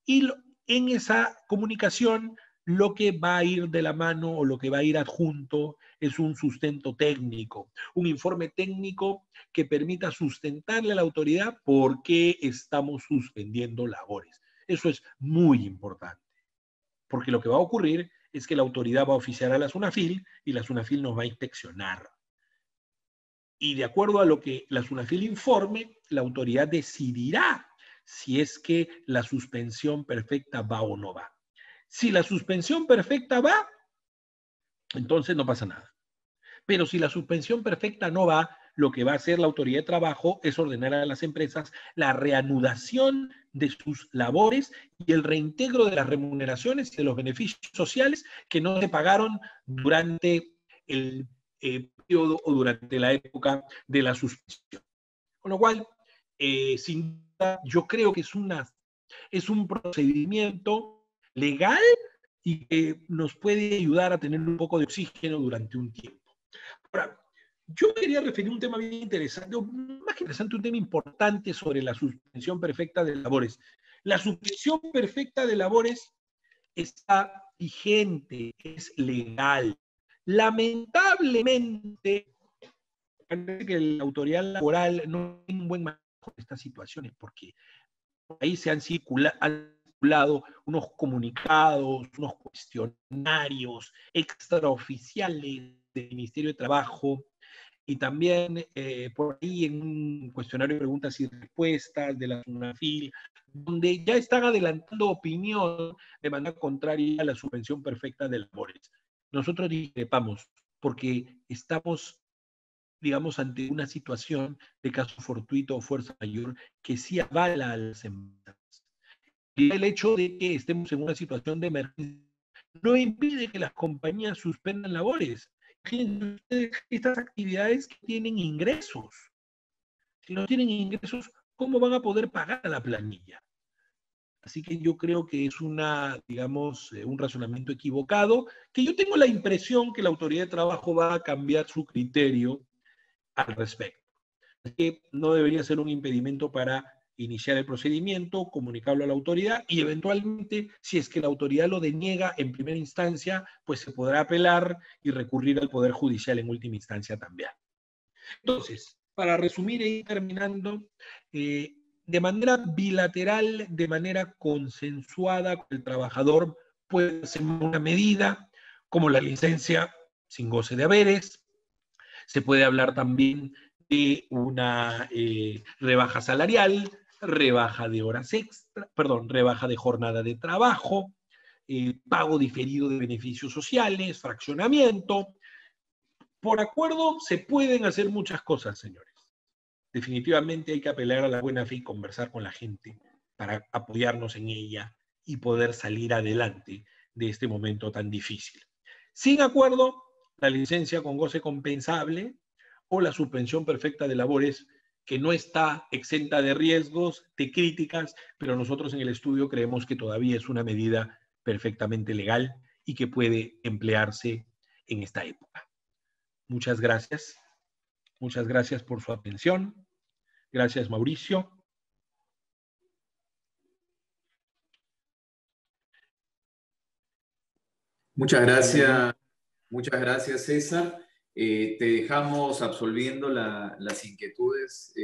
y en esa comunicación lo que va a ir de la mano o lo que va a ir adjunto es un sustento técnico, un informe técnico que permita sustentarle a la autoridad por qué estamos suspendiendo labores. Eso es muy importante, porque lo que va a ocurrir es que la autoridad va a oficiar a la SUNAFIL y la SUNAFIL nos va a inspeccionar. Y de acuerdo a lo que la SUNAFIL informe, la autoridad decidirá si es que la suspensión perfecta va o no va. Si la suspensión perfecta va, entonces no pasa nada. Pero si la suspensión perfecta no va, lo que va a hacer la autoridad de trabajo es ordenar a las empresas la reanudación de sus labores y el reintegro de las remuneraciones y de los beneficios sociales que no se pagaron durante el periodo o durante la época de la suspensión. Con lo cual, sin duda, yo creo que es un procedimiento legal y que nos puede ayudar a tener un poco de oxígeno durante un tiempo. Ahora, yo quería referir un tema bien interesante, o más que interesante, un tema importante sobre la suspensión perfecta de labores. La suspensión perfecta de labores está vigente, es legal. Lamentablemente, parece que la autoridad laboral no tiene un buen manejo de estas situaciones, porque ahí se han circulado unos comunicados, unos cuestionarios extraoficiales del Ministerio de Trabajo, y también por ahí en un cuestionario de preguntas y respuestas de la SUNAFIL, donde ya están adelantando opinión de manera contraria a la suspensión perfecta de labores. Nosotros discrepamos porque estamos, digamos, ante una situación de caso fortuito o fuerza mayor que sí avala a las empresas. Y el hecho de que estemos en una situación de emergencia no impide que las compañías suspendan labores. Fíjense ustedes, estas actividades que tienen ingresos. Si no tienen ingresos, ¿cómo van a poder pagar a la planilla? Así que yo creo que es digamos, un razonamiento equivocado, que yo tengo la impresión que la autoridad de trabajo va a cambiar su criterio al respecto. Que no debería ser un impedimento para iniciar el procedimiento, comunicarlo a la autoridad y eventualmente, si es que la autoridad lo deniega en primera instancia, pues se podrá apelar y recurrir al Poder Judicial en última instancia también. Entonces, para resumir e ir terminando, de manera bilateral, de manera consensuada con el trabajador, puede ser una medida como la licencia sin goce de haberes. Se puede hablar también de una rebaja salarial, rebaja de horas extra, perdón, rebaja de jornada de trabajo, pago diferido de beneficios sociales, fraccionamiento. Por acuerdo se pueden hacer muchas cosas, señores. Definitivamente hay que apelar a la buena fe y conversar con la gente para apoyarnos en ella y poder salir adelante de este momento tan difícil. Sin acuerdo, la licencia con goce compensable o la suspensión perfecta de labores que no está exenta de riesgos, de críticas, pero nosotros en el estudio creemos que todavía es una medida perfectamente legal y que puede emplearse en esta época. Muchas gracias. Muchas gracias por su atención. Gracias, Mauricio. Muchas gracias, César. Te dejamos absolviendo las inquietudes,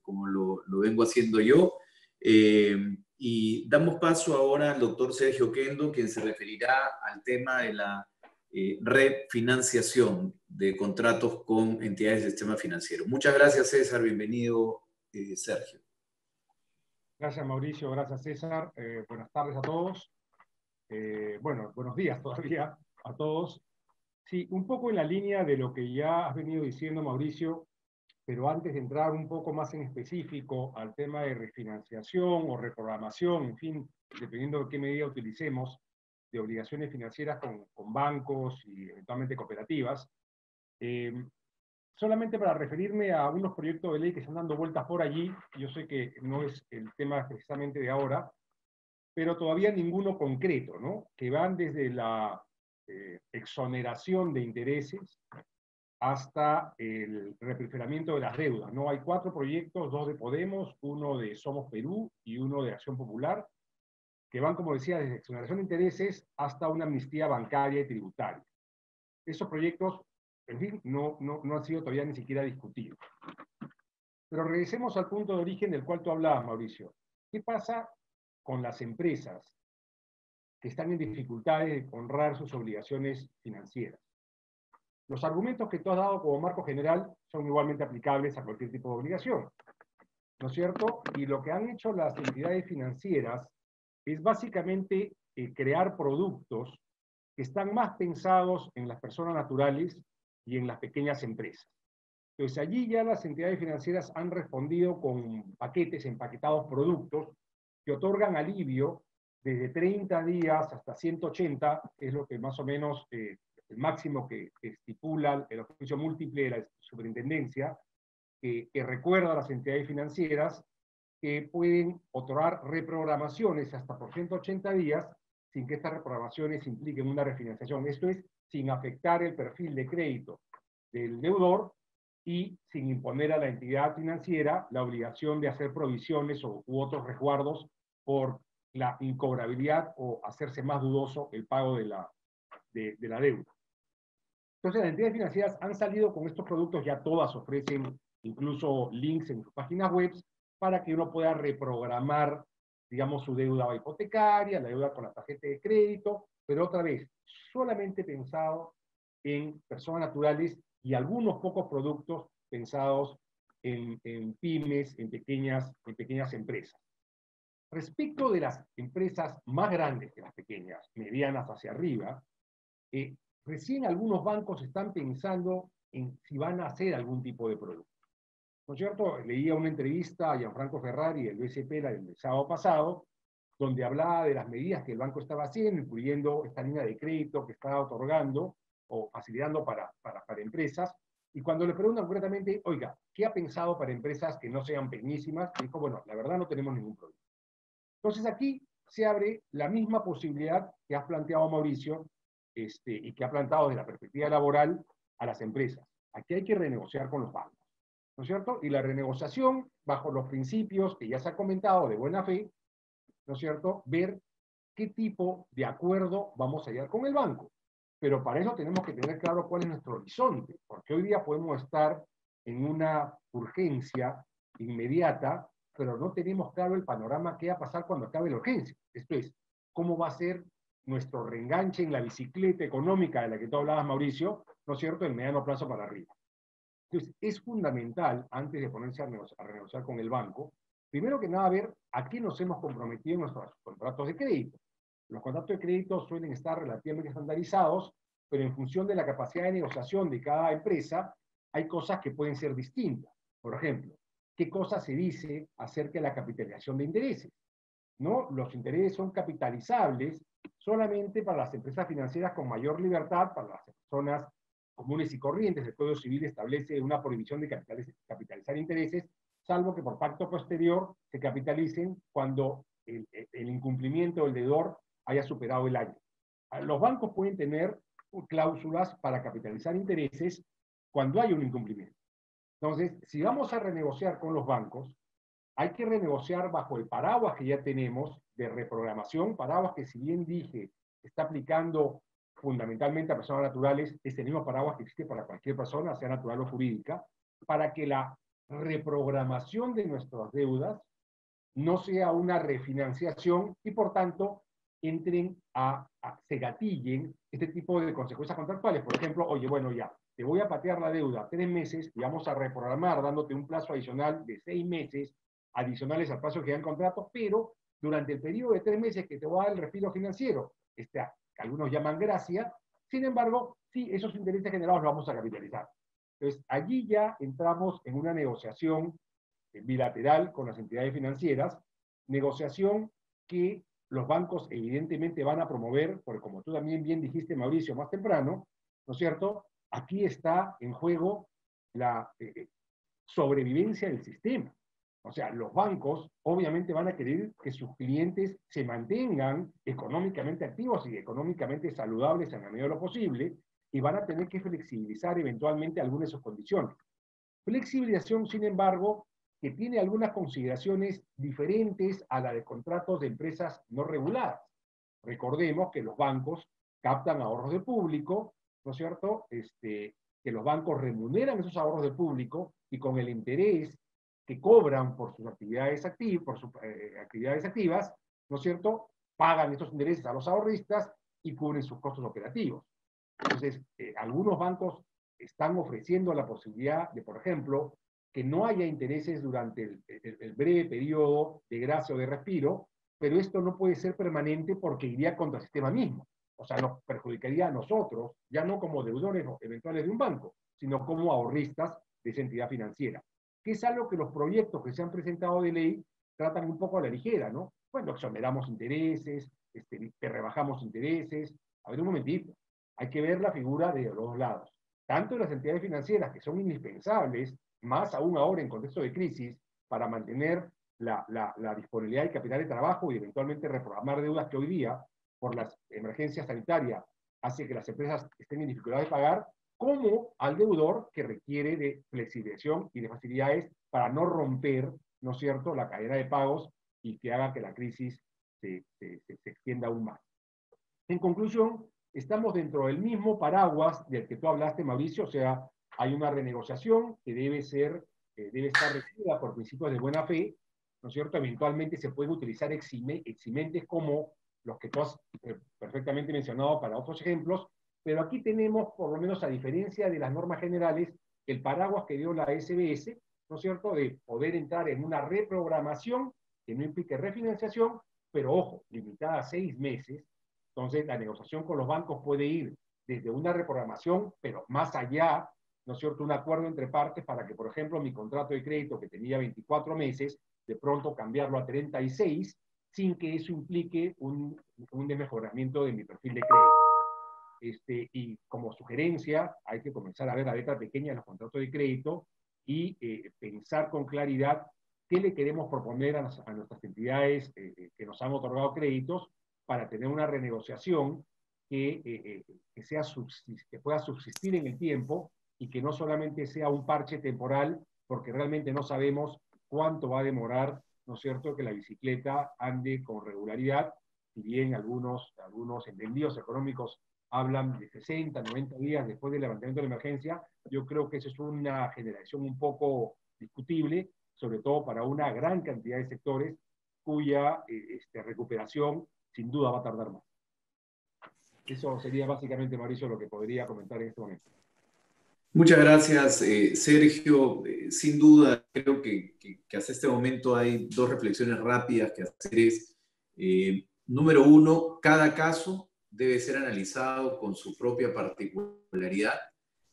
como lo vengo haciendo yo. Y damos paso ahora al doctor Sergio Kendo, quien se referirá al tema de la refinanciación de contratos con entidades del sistema financiero. Muchas gracias, César. Bienvenido, Sergio. Gracias, Mauricio. Gracias, César. Buenas tardes a todos. Bueno, buenos días todavía a todos. Sí, un poco en la línea de lo que ya has venido diciendo, Mauricio, pero antes de entrar un poco más en específico al tema de refinanciación o reprogramación, en fin, dependiendo de qué medida utilicemos, de obligaciones financieras con bancos y eventualmente cooperativas, solamente para referirme a unos proyectos de ley que están dando vueltas por allí, yo sé que no es el tema precisamente de ahora, pero todavía ninguno concreto, ¿no? Que van desde la exoneración de intereses hasta el repreferamiento de las deudas, ¿no? Hay 4 proyectos, 2 de Podemos, 1 de Somos Perú y 1 de Acción Popular, que van, como decía, desde exoneración de intereses hasta una amnistía bancaria y tributaria. Esos proyectos, en fin, no han sido todavía ni siquiera discutidos. Pero regresemos al punto de origen del cual tú hablabas, Mauricio. ¿Qué pasa con las empresas que están en dificultades de honrar sus obligaciones financieras? Los argumentos que tú has dado como marco general son igualmente aplicables a cualquier tipo de obligación, ¿no es cierto? Y lo que han hecho las entidades financieras es básicamente crear productos que están más pensados en las personas naturales y en las pequeñas empresas. Entonces allí ya las entidades financieras han respondido con paquetes, empaquetados productos que otorgan alivio desde 30 días hasta 180, que es lo que más o menos el máximo que estipula el oficio múltiple de la superintendencia, que recuerda a las entidades financieras que pueden otorgar reprogramaciones hasta por 180 días sin que estas reprogramaciones impliquen una refinanciación. Esto es sin afectar el perfil de crédito del deudor y sin imponer a la entidad financiera la obligación de hacer provisiones u otros resguardos por la incobrabilidad o hacerse más dudoso el pago de la deuda. Entonces, las entidades financieras han salido con estos productos, ya todas ofrecen incluso links en sus páginas web para que uno pueda reprogramar, digamos, su deuda hipotecaria, la deuda con la tarjeta de crédito, pero otra vez, solamente pensado en personas naturales y algunos pocos productos pensados en pymes, en pequeñas empresas. Respecto de las empresas más grandes que las pequeñas, medianas hacia arriba, recién algunos bancos están pensando en si van a hacer algún tipo de producto. ¿No es cierto? Leía una entrevista a Gianfranco Ferrari del BCP el sábado pasado, donde hablaba de las medidas que el banco estaba haciendo, incluyendo esta línea de crédito que estaba otorgando o facilitando para empresas. Y cuando le preguntan concretamente, oiga, ¿qué ha pensado para empresas que no sean pequeñísimas? Dijo, bueno, la verdad no tenemos ningún problema. Entonces aquí se abre la misma posibilidad que has planteado, Mauricio, y que ha planteado desde la perspectiva laboral a las empresas. Aquí hay que renegociar con los bancos, ¿no es cierto? Y la renegociación, bajo los principios que ya se ha comentado de buena fe, ¿no es cierto? Ver qué tipo de acuerdo vamos a llegar con el banco. Pero para eso tenemos que tener claro cuál es nuestro horizonte, porque hoy día podemos estar en una urgencia inmediata, pero no tenemos claro el panorama que va a pasar cuando acabe la urgencia. Esto es, cómo va a ser nuestro reenganche en la bicicleta económica de la que tú hablabas, Mauricio, ¿no es cierto?, en mediano plazo para arriba. Entonces, es fundamental, antes de ponerse a renegociar con el banco, primero que nada ver a qué nos hemos comprometido en nuestros contratos de crédito. Los contratos de crédito suelen estar relativamente estandarizados, pero en función de la capacidad de negociación de cada empresa, hay cosas que pueden ser distintas. Por ejemplo, ¿qué cosa se dice acerca de la capitalización de intereses? ¿No? Los intereses son capitalizables solamente para las empresas financieras con mayor libertad, para las personas comunes y corrientes. El Código Civil establece una prohibición de capitalizar intereses, salvo que por pacto posterior se capitalicen cuando el incumplimiento del deudor haya superado el año. Los bancos pueden tener cláusulas para capitalizar intereses cuando hay un incumplimiento. Entonces, si vamos a renegociar con los bancos, hay que renegociar bajo el paraguas que ya tenemos de reprogramación, paraguas que, si bien dije, está aplicando fundamentalmente a personas naturales, es el mismo paraguas que existe para cualquier persona, sea natural o jurídica, para que la reprogramación de nuestras deudas no sea una refinanciación y, por tanto, se gatillen este tipo de consecuencias contractuales. Por ejemplo, oye, bueno, ya, te voy a patear la deuda 3 meses y vamos a reprogramar dándote un plazo adicional de 6 meses, adicionales al plazo que da el contrato, pero durante el periodo de 3 meses que te va a dar el respiro financiero, que algunos llaman gracia, sin embargo, sí, esos intereses generados los vamos a capitalizar. Entonces, allí ya entramos en una negociación bilateral con las entidades financieras, negociación que los bancos evidentemente van a promover, porque como tú también bien dijiste, Mauricio, más temprano, ¿no es cierto? Aquí está en juego la sobrevivencia del sistema. O sea, los bancos obviamente van a querer que sus clientes se mantengan económicamente activos y económicamente saludables en la medida de lo posible, y van a tener que flexibilizar eventualmente algunas de sus condiciones. Flexibilización, sin embargo, que tiene algunas consideraciones diferentes a la de contratos de empresas no reguladas. Recordemos que los bancos captan ahorros de público, ¿no es cierto? Que los bancos remuneran esos ahorros de público y con el interés que cobran por sus actividades activas, ¿no es cierto? Pagan estos intereses a los ahorristas y cubren sus costos operativos. Entonces, algunos bancos están ofreciendo la posibilidad de, por ejemplo, que no haya intereses durante el breve periodo de gracia o de respiro, pero esto no puede ser permanente porque iría contra el sistema mismo. O sea, nos perjudicaría a nosotros, ya no como deudores eventuales de un banco, sino como ahorristas de esa entidad financiera. Que es algo que los proyectos que se han presentado de ley tratan un poco a la ligera, ¿no? Bueno, exoneramos intereses, te rebajamos intereses. A ver, un momentito. Hay que ver la figura de los dos lados. Tanto las entidades financieras, que son indispensables, más aún ahora en contexto de crisis, para mantener la disponibilidad de capital de trabajo y eventualmente reprogramar deudas que hoy día, por las emergencias sanitarias, hace que las empresas estén en dificultad de pagar, como al deudor que requiere de flexibilización y de facilidades para no romper, ¿no es cierto?, la cadena de pagos y que haga que la crisis se extienda aún más. En conclusión, estamos dentro del mismo paraguas del que tú hablaste, Mauricio, o sea, hay una renegociación que debe estar regida por principios de buena fe, ¿no es cierto? Eventualmente se pueden utilizar eximentes como los que tú has perfectamente mencionado para otros ejemplos, pero aquí tenemos, por lo menos a diferencia de las normas generales, el paraguas que dio la SBS, ¿no es cierto?, de poder entrar en una reprogramación que no implique refinanciación, pero ojo, limitada a 6 meses. Entonces, la negociación con los bancos puede ir desde una reprogramación, pero más allá, ¿no es cierto?, un acuerdo entre partes para que, por ejemplo, mi contrato de crédito que tenía 24 meses, de pronto cambiarlo a 36, sin que eso implique un desmejoramiento de mi perfil de crédito. Y como sugerencia, hay que comenzar a ver la letra pequeña de los contratos de crédito y pensar con claridad qué le queremos proponer a nuestras entidades que nos han otorgado créditos para tener una renegociación que pueda subsistir en el tiempo y que no solamente sea un parche temporal, porque realmente no sabemos cuánto va a demorar, ¿no es cierto?, que la bicicleta ande con regularidad, si bien algunos entendidos económicos hablan de 60, 90 días después del levantamiento de la emergencia. Yo creo que esa es una generación un poco discutible, sobre todo para una gran cantidad de sectores cuya recuperación sin duda va a tardar más. Eso sería básicamente, Mauricio, lo que podría comentar en este momento. Muchas gracias, Sergio. Sin duda, creo que hasta este momento hay dos reflexiones rápidas que hacer. Número uno, cada caso debe ser analizado con su propia particularidad.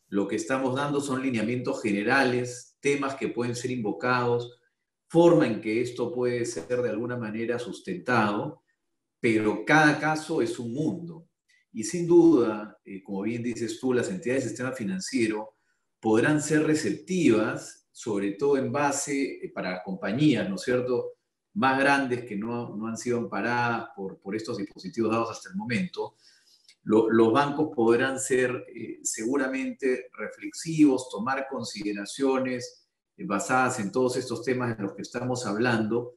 Lo que estamos dando son lineamientos generales, temas que pueden ser invocados, forma en que esto puede ser de alguna manera sustentado, pero cada caso es un mundo. Y sin duda, como bien dices tú, las entidades del sistema financiero podrán ser receptivas, sobre todo en base para compañías, ¿no es cierto?, más grandes que no han sido amparadas por estos dispositivos dados hasta el momento. Los bancos podrán ser seguramente reflexivos, tomar consideraciones basadas en todos estos temas de los que estamos hablando,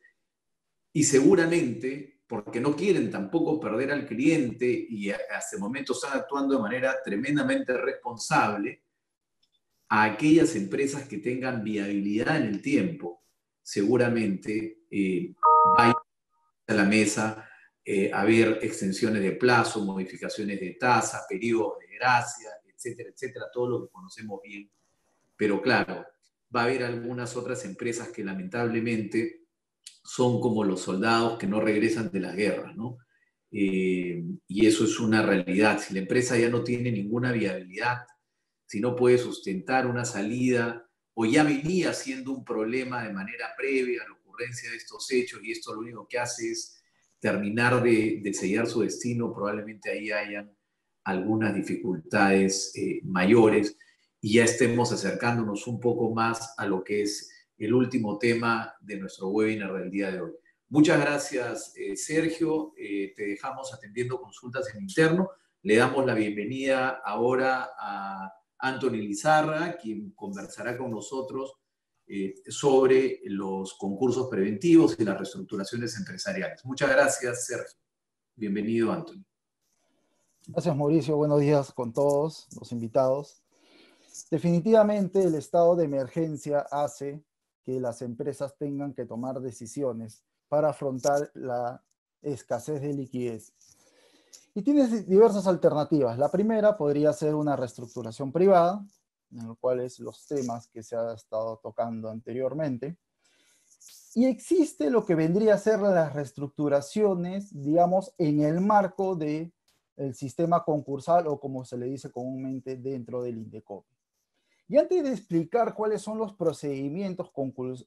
y seguramente, porque no quieren tampoco perder al cliente y hasta el momento están actuando de manera tremendamente responsable, a aquellas empresas que tengan viabilidad en el tiempo, seguramente va a la mesa haber extensiones de plazo, modificaciones de tasa, periodos de gracia, etcétera, etcétera, todo lo que conocemos bien. Pero claro, va a haber algunas otras empresas que lamentablemente son como los soldados que no regresan de las guerras, ¿no? Y eso es una realidad. Si la empresa ya no tiene ninguna viabilidad, si no puede sustentar una salida, o ya venía siendo un problema de manera previa a la ocurrencia de estos hechos, y esto lo único que hace es terminar de sellar su destino, probablemente ahí hayan algunas dificultades mayores, y ya estemos acercándonos un poco más a lo que es el último tema de nuestro webinar del día de hoy. Muchas gracias, Sergio. Te dejamos atendiendo consultas en interno. Le damos la bienvenida ahora a Anthony Lizarra, quien conversará con nosotros sobre los concursos preventivos y las reestructuraciones empresariales. Muchas gracias, Sergio. Bienvenido, Anthony. Gracias, Mauricio. Buenos días con todos los invitados. Definitivamente el estado de emergencia hace que las empresas tengan que tomar decisiones para afrontar la escasez de liquidez. Y tienes diversas alternativas. La primera podría ser una reestructuración privada, en los cuales los temas que se ha estado tocando anteriormente. Y existe lo que vendría a ser las reestructuraciones, digamos, en el marco del sistema concursal o como se le dice comúnmente dentro del INDECOPI. Y antes de explicar cuáles son los procedimientos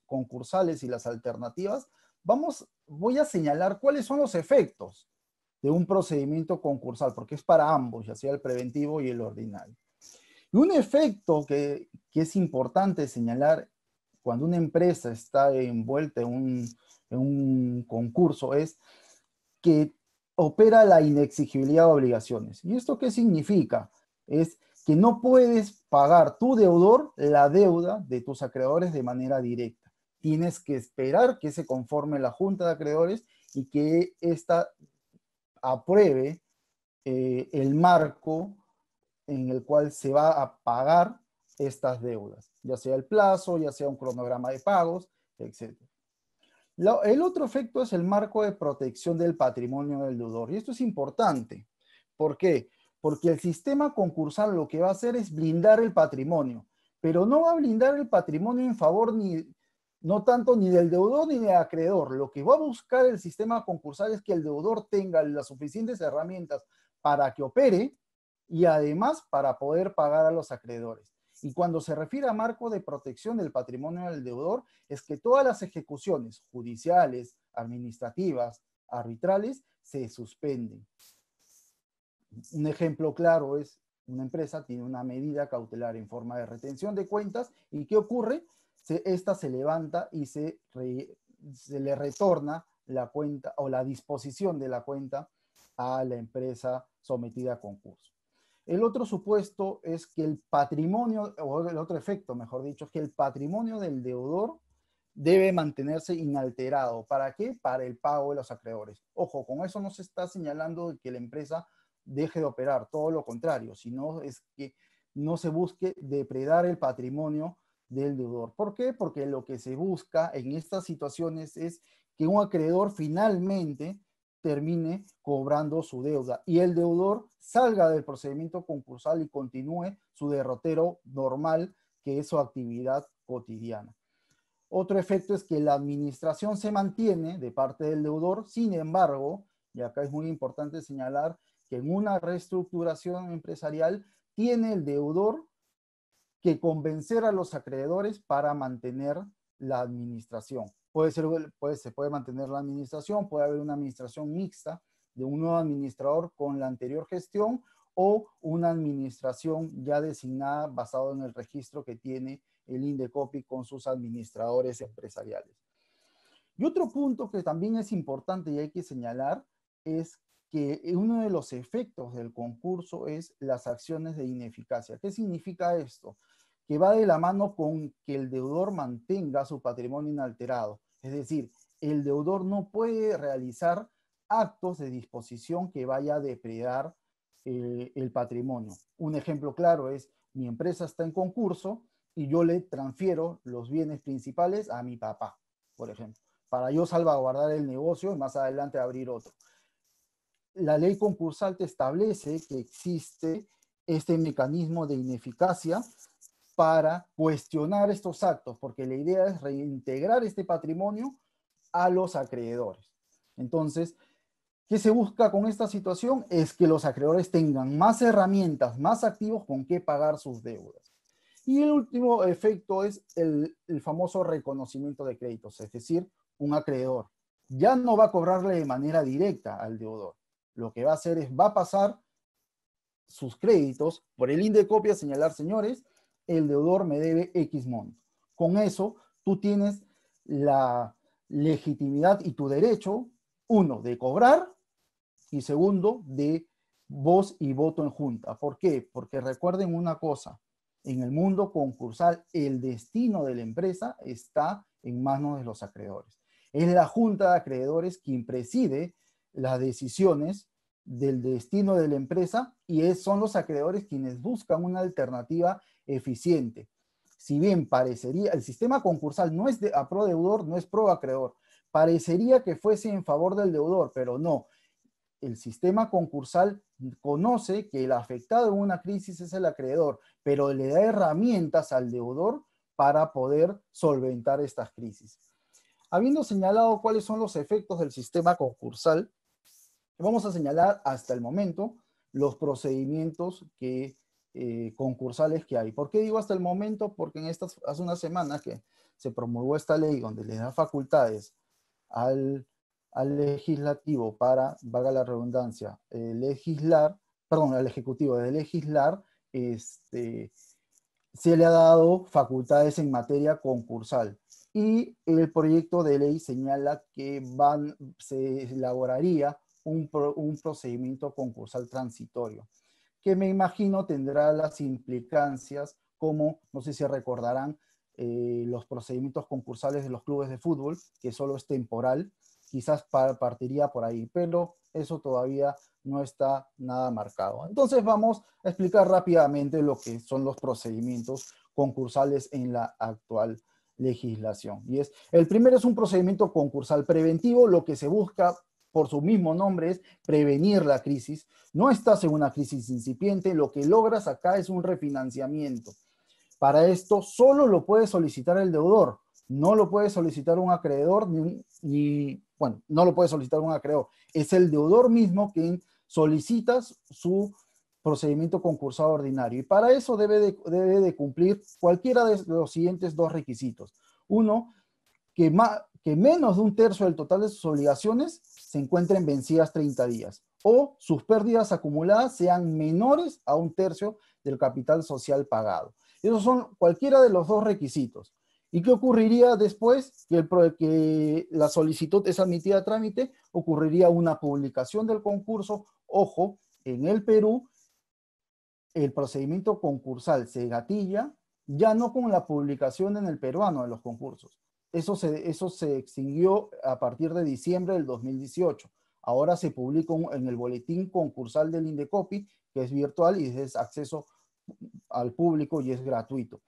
concursales y las alternativas, voy a señalar cuáles son los efectos de un procedimiento concursal, porque es para ambos, ya sea el preventivo y el ordinario. Y un efecto que es importante señalar cuando una empresa está envuelta en un concurso es que opera la inexigibilidad de obligaciones. ¿Y esto qué significa? Es que no puedes pagar tu deudor la deuda de tus acreedores de manera directa. Tienes que esperar que se conforme la Junta de Acreedores y que ésta apruebe el marco en el cual se va a pagar estas deudas, ya sea el plazo, ya sea un cronograma de pagos, etc. El otro efecto es el marco de protección del patrimonio del deudor. Y esto es importante. ¿Por qué? Porque el sistema concursal lo que va a hacer es blindar el patrimonio, pero no va a blindar el patrimonio en favor no tanto ni del deudor ni del acreedor. Lo que va a buscar el sistema concursal es que el deudor tenga las suficientes herramientas para que opere y además para poder pagar a los acreedores. Y cuando se refiere a marco de protección del patrimonio del deudor, es que todas las ejecuciones judiciales, administrativas, arbitrales, se suspenden. Un ejemplo claro es una empresa tiene una medida cautelar en forma de retención de cuentas y ¿qué ocurre? Esta se levanta y se le retorna la cuenta o la disposición de la cuenta a la empresa sometida a concurso. El otro supuesto es que el patrimonio, o el otro efecto, mejor dicho, es que el patrimonio del deudor debe mantenerse inalterado. ¿Para qué? Para el pago de los acreedores. Ojo, con eso no se está señalando que la empresa deje de operar, todo lo contrario, sino es que no se busque depredar el patrimonio del deudor. ¿Por qué? Porque lo que se busca en estas situaciones es que un acreedor finalmente termine cobrando su deuda y el deudor salga del procedimiento concursal y continúe su derrotero normal, que es su actividad cotidiana. Otro efecto es que la administración se mantiene de parte del deudor, sin embargo, y acá es muy importante señalar que en una reestructuración empresarial tiene el deudor que convencer a los acreedores para mantener la administración. Se puede mantener la administración, puede haber una administración mixta de un nuevo administrador con la anterior gestión o una administración ya designada basado en el registro que tiene el INDECOPI con sus administradores empresariales. Y otro punto que también es importante y hay que señalar es que uno de los efectos del concurso es las acciones de ineficacia. ¿Qué significa esto? Que va de la mano con que el deudor mantenga su patrimonio inalterado. Es decir, el deudor no puede realizar actos de disposición que vaya a depredar el patrimonio. Un ejemplo claro es, mi empresa está en concurso y yo le transfiero los bienes principales a mi papá, por ejemplo, para yo salvaguardar el negocio y más adelante abrir otro. La ley concursal te establece que existe este mecanismo de ineficacia para cuestionar estos actos, porque la idea es reintegrar este patrimonio a los acreedores. Entonces, ¿qué se busca con esta situación? Es que los acreedores tengan más herramientas, más activos con qué pagar sus deudas. Y el último efecto es el famoso reconocimiento de créditos, es decir, un acreedor ya no va a cobrarle de manera directa al deudor. Lo que va a hacer es, va a pasar sus créditos por el INDECOPI a señalar, señores, el deudor me debe X monto. Con eso, tú tienes la legitimidad y tu derecho, uno, de cobrar y segundo, de voz y voto en junta. ¿Por qué? Porque recuerden una cosa, en el mundo concursal el destino de la empresa está en manos de los acreedores. Es la junta de acreedores quien preside las decisiones del destino de la empresa y son los acreedores quienes buscan una alternativa eficiente. Si bien parecería, el sistema concursal no es a pro deudor, no es pro acreedor, parecería que fuese en favor del deudor, pero no. El sistema concursal conoce que el afectado en una crisis es el acreedor, pero le da herramientas al deudor para poder solventar estas crisis. Habiendo señalado cuáles son los efectos del sistema concursal, vamos a señalar hasta el momento los procedimientos concursales que hay. ¿Por qué digo hasta el momento? Porque hace una semana que se promulgó esta ley donde le da facultades al legislativo para, valga la redundancia, al ejecutivo de legislar, se le ha dado facultades en materia concursal. Y el proyecto de ley señala que se elaboraría un procedimiento concursal transitorio, que me imagino tendrá las implicancias como, no sé si recordarán, los procedimientos concursales de los clubes de fútbol, que solo es temporal, quizás partiría por ahí, pero eso todavía no está nada marcado. Entonces vamos a explicar rápidamente lo que son los procedimientos concursales en la actual legislación. El primero es un procedimiento concursal preventivo. Lo que se busca por su mismo nombre es prevenir la crisis. No estás en una crisis incipiente, lo que logras acá es un refinanciamiento. Para esto solo lo puede solicitar el deudor, no lo puede solicitar un acreedor, no lo puede solicitar un acreedor. Es el deudor mismo quien solicita su procedimiento concursal ordinario. Y para eso debe de cumplir cualquiera de los siguientes dos requisitos. Uno, que menos de un tercio del total de sus obligaciones se encuentren vencidas 30 días o sus pérdidas acumuladas sean menores a un tercio del capital social pagado. Esos son cualquiera de los dos requisitos. ¿Y qué ocurriría después que la solicitud es admitida a trámite? Ocurriría una publicación del concurso. Ojo, en el Perú, el procedimiento concursal se gatilla ya no con la publicación en el peruano de los concursos. Eso se extinguió a partir de diciembre del 2018. Ahora se publica en el boletín concursal del Indecopi, que es virtual y es acceso al público y es gratuito.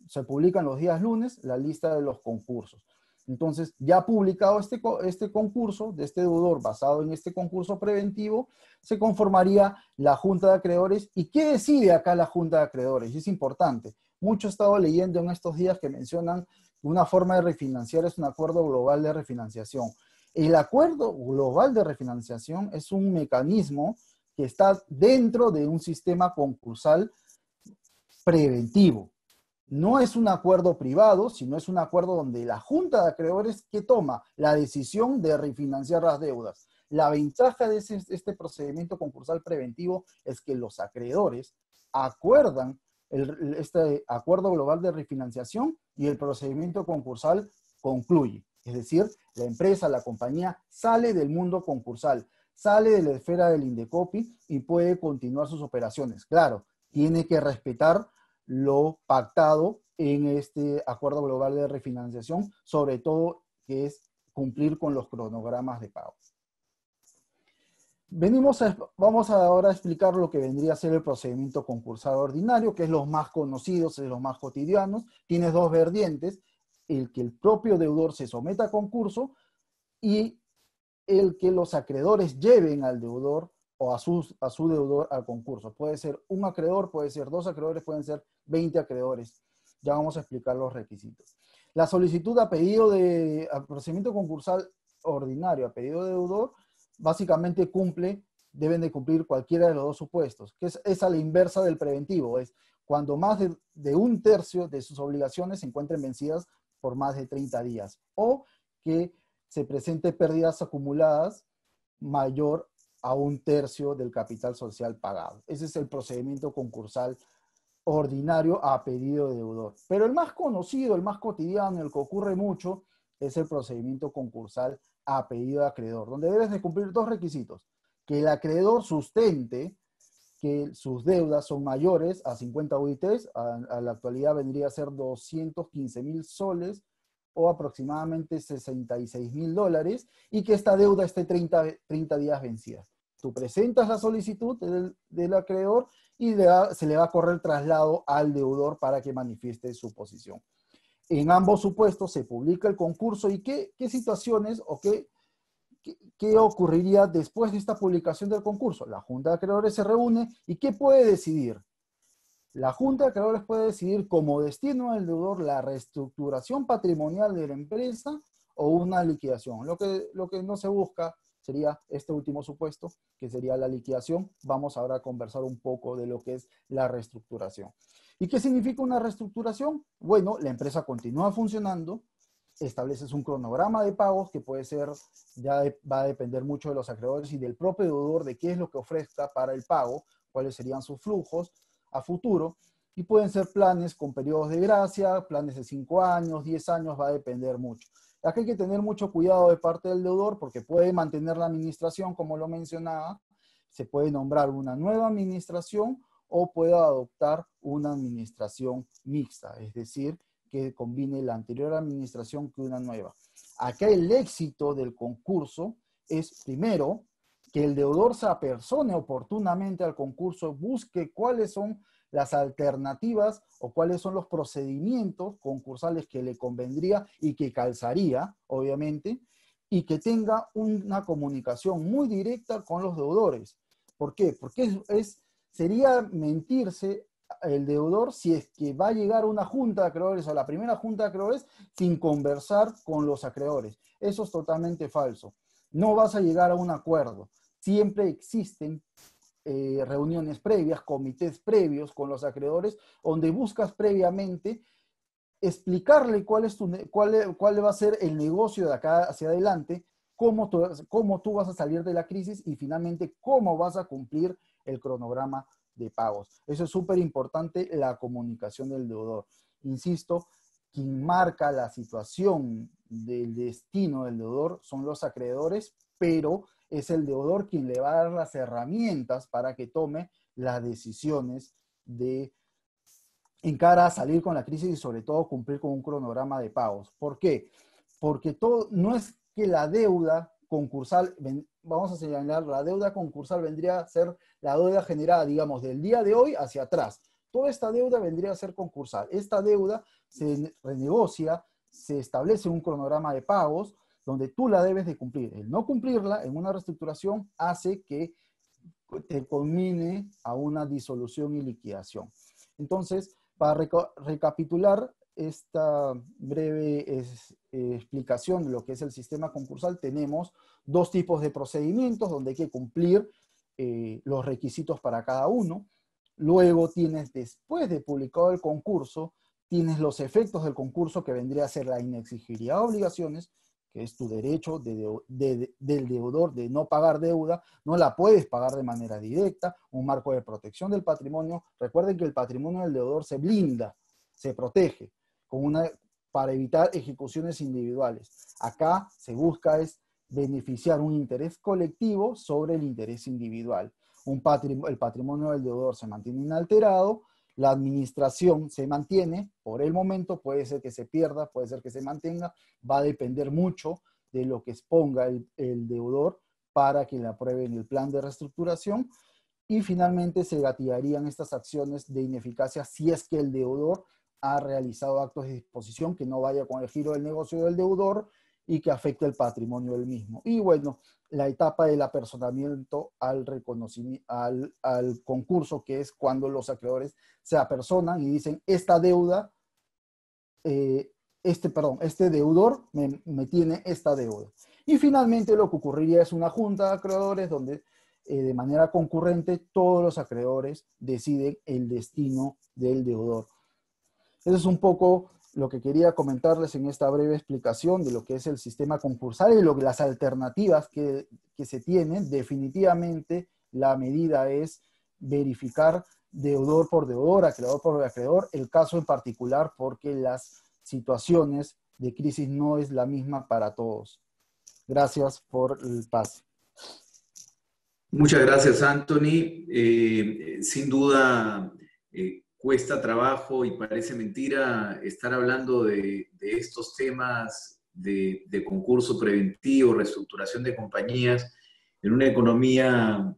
Se publican los días lunes la lista de los concursos. Entonces, ya publicado este concurso de este deudor basado en este concurso preventivo, se conformaría la Junta de Acreedores. ¿Y qué decide acá la Junta de Acreedores? Y es importante. Mucho he estado leyendo en estos días que mencionan una forma de refinanciar es un acuerdo global de refinanciación. El acuerdo global de refinanciación es un mecanismo que está dentro de un sistema concursal preventivo. No es un acuerdo privado, sino es un acuerdo donde la Junta de Acreedores que toma la decisión de refinanciar las deudas. La ventaja de este procedimiento concursal preventivo es que los acreedores acuerdan este acuerdo global de refinanciación y el procedimiento concursal concluye. Es decir, la empresa, la compañía sale del mundo concursal, sale de la esfera del Indecopi y puede continuar sus operaciones. Claro, tiene que respetar lo pactado en este acuerdo global de refinanciación, sobre todo que es cumplir con los cronogramas de pago. Vamos ahora a explicar lo que vendría a ser el procedimiento concursal ordinario, que es los más conocidos, es los más cotidianos. Tienes dos vertientes, el que el propio deudor se someta a concurso y el que los acreedores lleven al deudor o a su deudor al concurso. Puede ser un acreedor, puede ser dos acreedores, pueden ser 20 acreedores. Ya vamos a explicar los requisitos. La solicitud a procedimiento concursal ordinario a pedido de deudor, básicamente deben de cumplir cualquiera de los dos supuestos, que es a la inversa del preventivo, es cuando más de un tercio de sus obligaciones se encuentren vencidas por más de 30 días, o que se presente pérdidas acumuladas mayor a un tercio del capital social pagado. Ese es el procedimiento concursal ordinario a pedido de deudor. Pero el más conocido, el más cotidiano, el que ocurre mucho, es el procedimiento concursal a pedido de acreedor, donde debes de cumplir dos requisitos. Que el acreedor sustente que sus deudas son mayores a 50 UITs, a la actualidad vendría a ser 215.000 soles o aproximadamente $66.000, y que esta deuda esté 30 días vencida. Tú presentas la solicitud del acreedor y se le va a correr traslado al deudor para que manifieste su posición. En ambos supuestos se publica el concurso. ¿Y qué situaciones o qué ocurriría después de esta publicación del concurso? La Junta de Acreedores se reúne y ¿qué puede decidir? La Junta de Acreedores puede decidir como destino del deudor la reestructuración patrimonial de la empresa o una liquidación. Lo que no se busca sería este último supuesto, que sería la liquidación. Vamos ahora a conversar un poco de lo que es la reestructuración. ¿Y qué significa una reestructuración? Bueno, la empresa continúa funcionando, estableces un cronograma de pagos que puede ser, va a depender mucho de los acreedores y del propio deudor, de qué es lo que ofrezca para el pago, cuáles serían sus flujos a futuro, y pueden ser planes con periodos de gracia, planes de 5 años, 10 años, va a depender mucho. Aquí hay que tener mucho cuidado de parte del deudor porque puede mantener la administración, como lo mencionaba, se puede nombrar una nueva administración o puede adoptar una administración mixta, es decir, que combine la anterior administración que una nueva. Acá el éxito del concurso es, primero, que el deudor se apersone oportunamente al concurso, busque cuáles son las alternativas o cuáles son los procedimientos concursales que le convendría y que calzaría, obviamente, y que tenga una comunicación muy directa con los deudores. ¿Por qué? Porque sería mentirse el deudor si es que va a llegar a una junta de acreedores o a la primera junta de acreedores sin conversar con los acreedores. Eso es totalmente falso. No vas a llegar a un acuerdo. Siempre existen reuniones previas, comités previos con los acreedores, donde buscas previamente explicarle cuál va a ser el negocio de acá hacia adelante, cómo tú vas a salir de la crisis y finalmente cómo vas a cumplir el cronograma de pagos. Eso es súper importante, la comunicación del deudor. Insisto, quien marca la situación del destino del deudor son los acreedores, pero es el deudor quien le va a dar las herramientas para que tome las decisiones en cara a salir con la crisis y sobre todo cumplir con un cronograma de pagos. ¿Por qué? Porque no es que la deuda concursal, vamos a señalar, la deuda concursal vendría a ser la deuda generada, digamos, del día de hoy hacia atrás. Toda esta deuda vendría a ser concursal. Esta deuda se renegocia, se establece un cronograma de pagos donde tú la debes de cumplir. El no cumplirla en una reestructuración hace que te culmine a una disolución y liquidación. Entonces, para recapitular esta breve explicación de lo que es el sistema concursal, tenemos dos tipos de procedimientos donde hay que cumplir los requisitos para cada uno. Luego tienes, después de publicado el concurso, tienes los efectos del concurso, que vendría a ser la inexigibilidad de obligaciones, que es tu derecho del deudor de no pagar deuda, no la puedes pagar de manera directa, un marco de protección del patrimonio. Recuerden que el patrimonio del deudor se blinda, se protege, para evitar ejecuciones individuales. Acá se busca es beneficiar un interés colectivo sobre el interés individual. El patrimonio del deudor se mantiene inalterado, la administración se mantiene por el momento, puede ser que se pierda, puede ser que se mantenga, va a depender mucho de lo que exponga el deudor para que le aprueben el plan de reestructuración, y finalmente se gatillarían estas acciones de ineficacia si es que el deudor ha realizado actos de disposición que no vaya con el giro del negocio del deudor y que afecte el patrimonio del mismo. Y bueno, la etapa del apersonamiento al reconocimiento, al concurso, que es cuando los acreedores se apersonan y dicen, esta deuda, este deudor me tiene esta deuda. Y finalmente lo que ocurriría es una junta de acreedores donde de manera concurrente todos los acreedores deciden el destino del deudor. Eso es un poco lo que quería comentarles en esta breve explicación de lo que es el sistema concursal y las alternativas que se tienen. Definitivamente la medida es verificar deudor por deudor, acreedor por acreedor, el caso en particular, porque las situaciones de crisis no es la misma para todos. Gracias por el pase. Muchas gracias, Anthony. Sin duda, cuesta trabajo y parece mentira estar hablando de estos temas de concurso preventivo, reestructuración de compañías, en una economía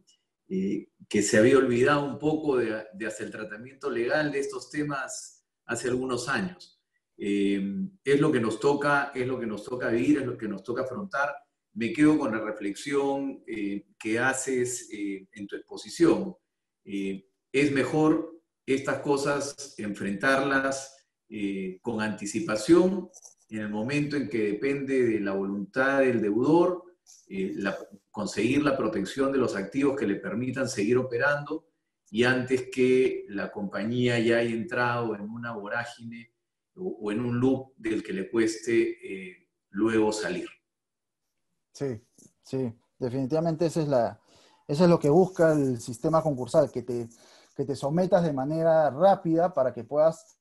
que se había olvidado un poco de hacer el tratamiento legal de estos temas hace algunos años. Es lo que nos toca, es lo que nos toca vivir, es lo que nos toca afrontar. Me quedo con la reflexión que haces en tu exposición. Es mejor estas cosas enfrentarlas con anticipación en el momento en que depende de la voluntad del deudor, conseguir la protección de los activos que le permitan seguir operando y antes que la compañía ya haya entrado en una vorágine o en un loop del que le cueste luego salir. Sí, sí, definitivamente eso es lo que busca el sistema concursal, que te sometas de manera rápida para que puedas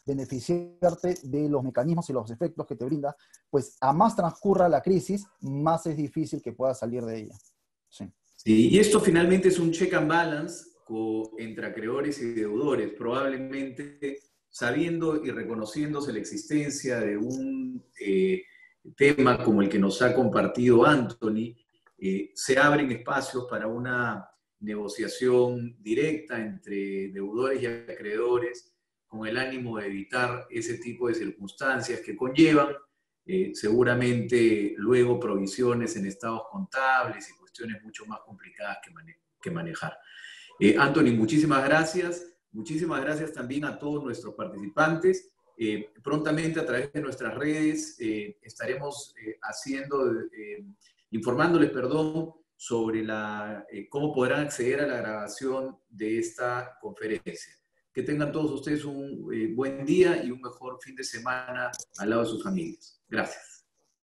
beneficiarte de los mecanismos y los efectos que te brinda, pues a más transcurra la crisis, más es difícil que puedas salir de ella. Sí. Sí, y esto finalmente es un check and balance entre acreedores y deudores, probablemente sabiendo y reconociéndose la existencia de un tema como el que nos ha compartido Anthony, se abren espacios para una negociación directa entre deudores y acreedores con el ánimo de evitar ese tipo de circunstancias que conllevan seguramente luego provisiones en estados contables y cuestiones mucho más complicadas que manejar. Anthony, muchísimas gracias. Muchísimas gracias también a todos nuestros participantes. Prontamente a través de nuestras redes estaremos informándoles, sobre cómo podrán acceder a la grabación de esta conferencia. Que tengan todos ustedes un buen día y un mejor fin de semana al lado de sus familias. Gracias.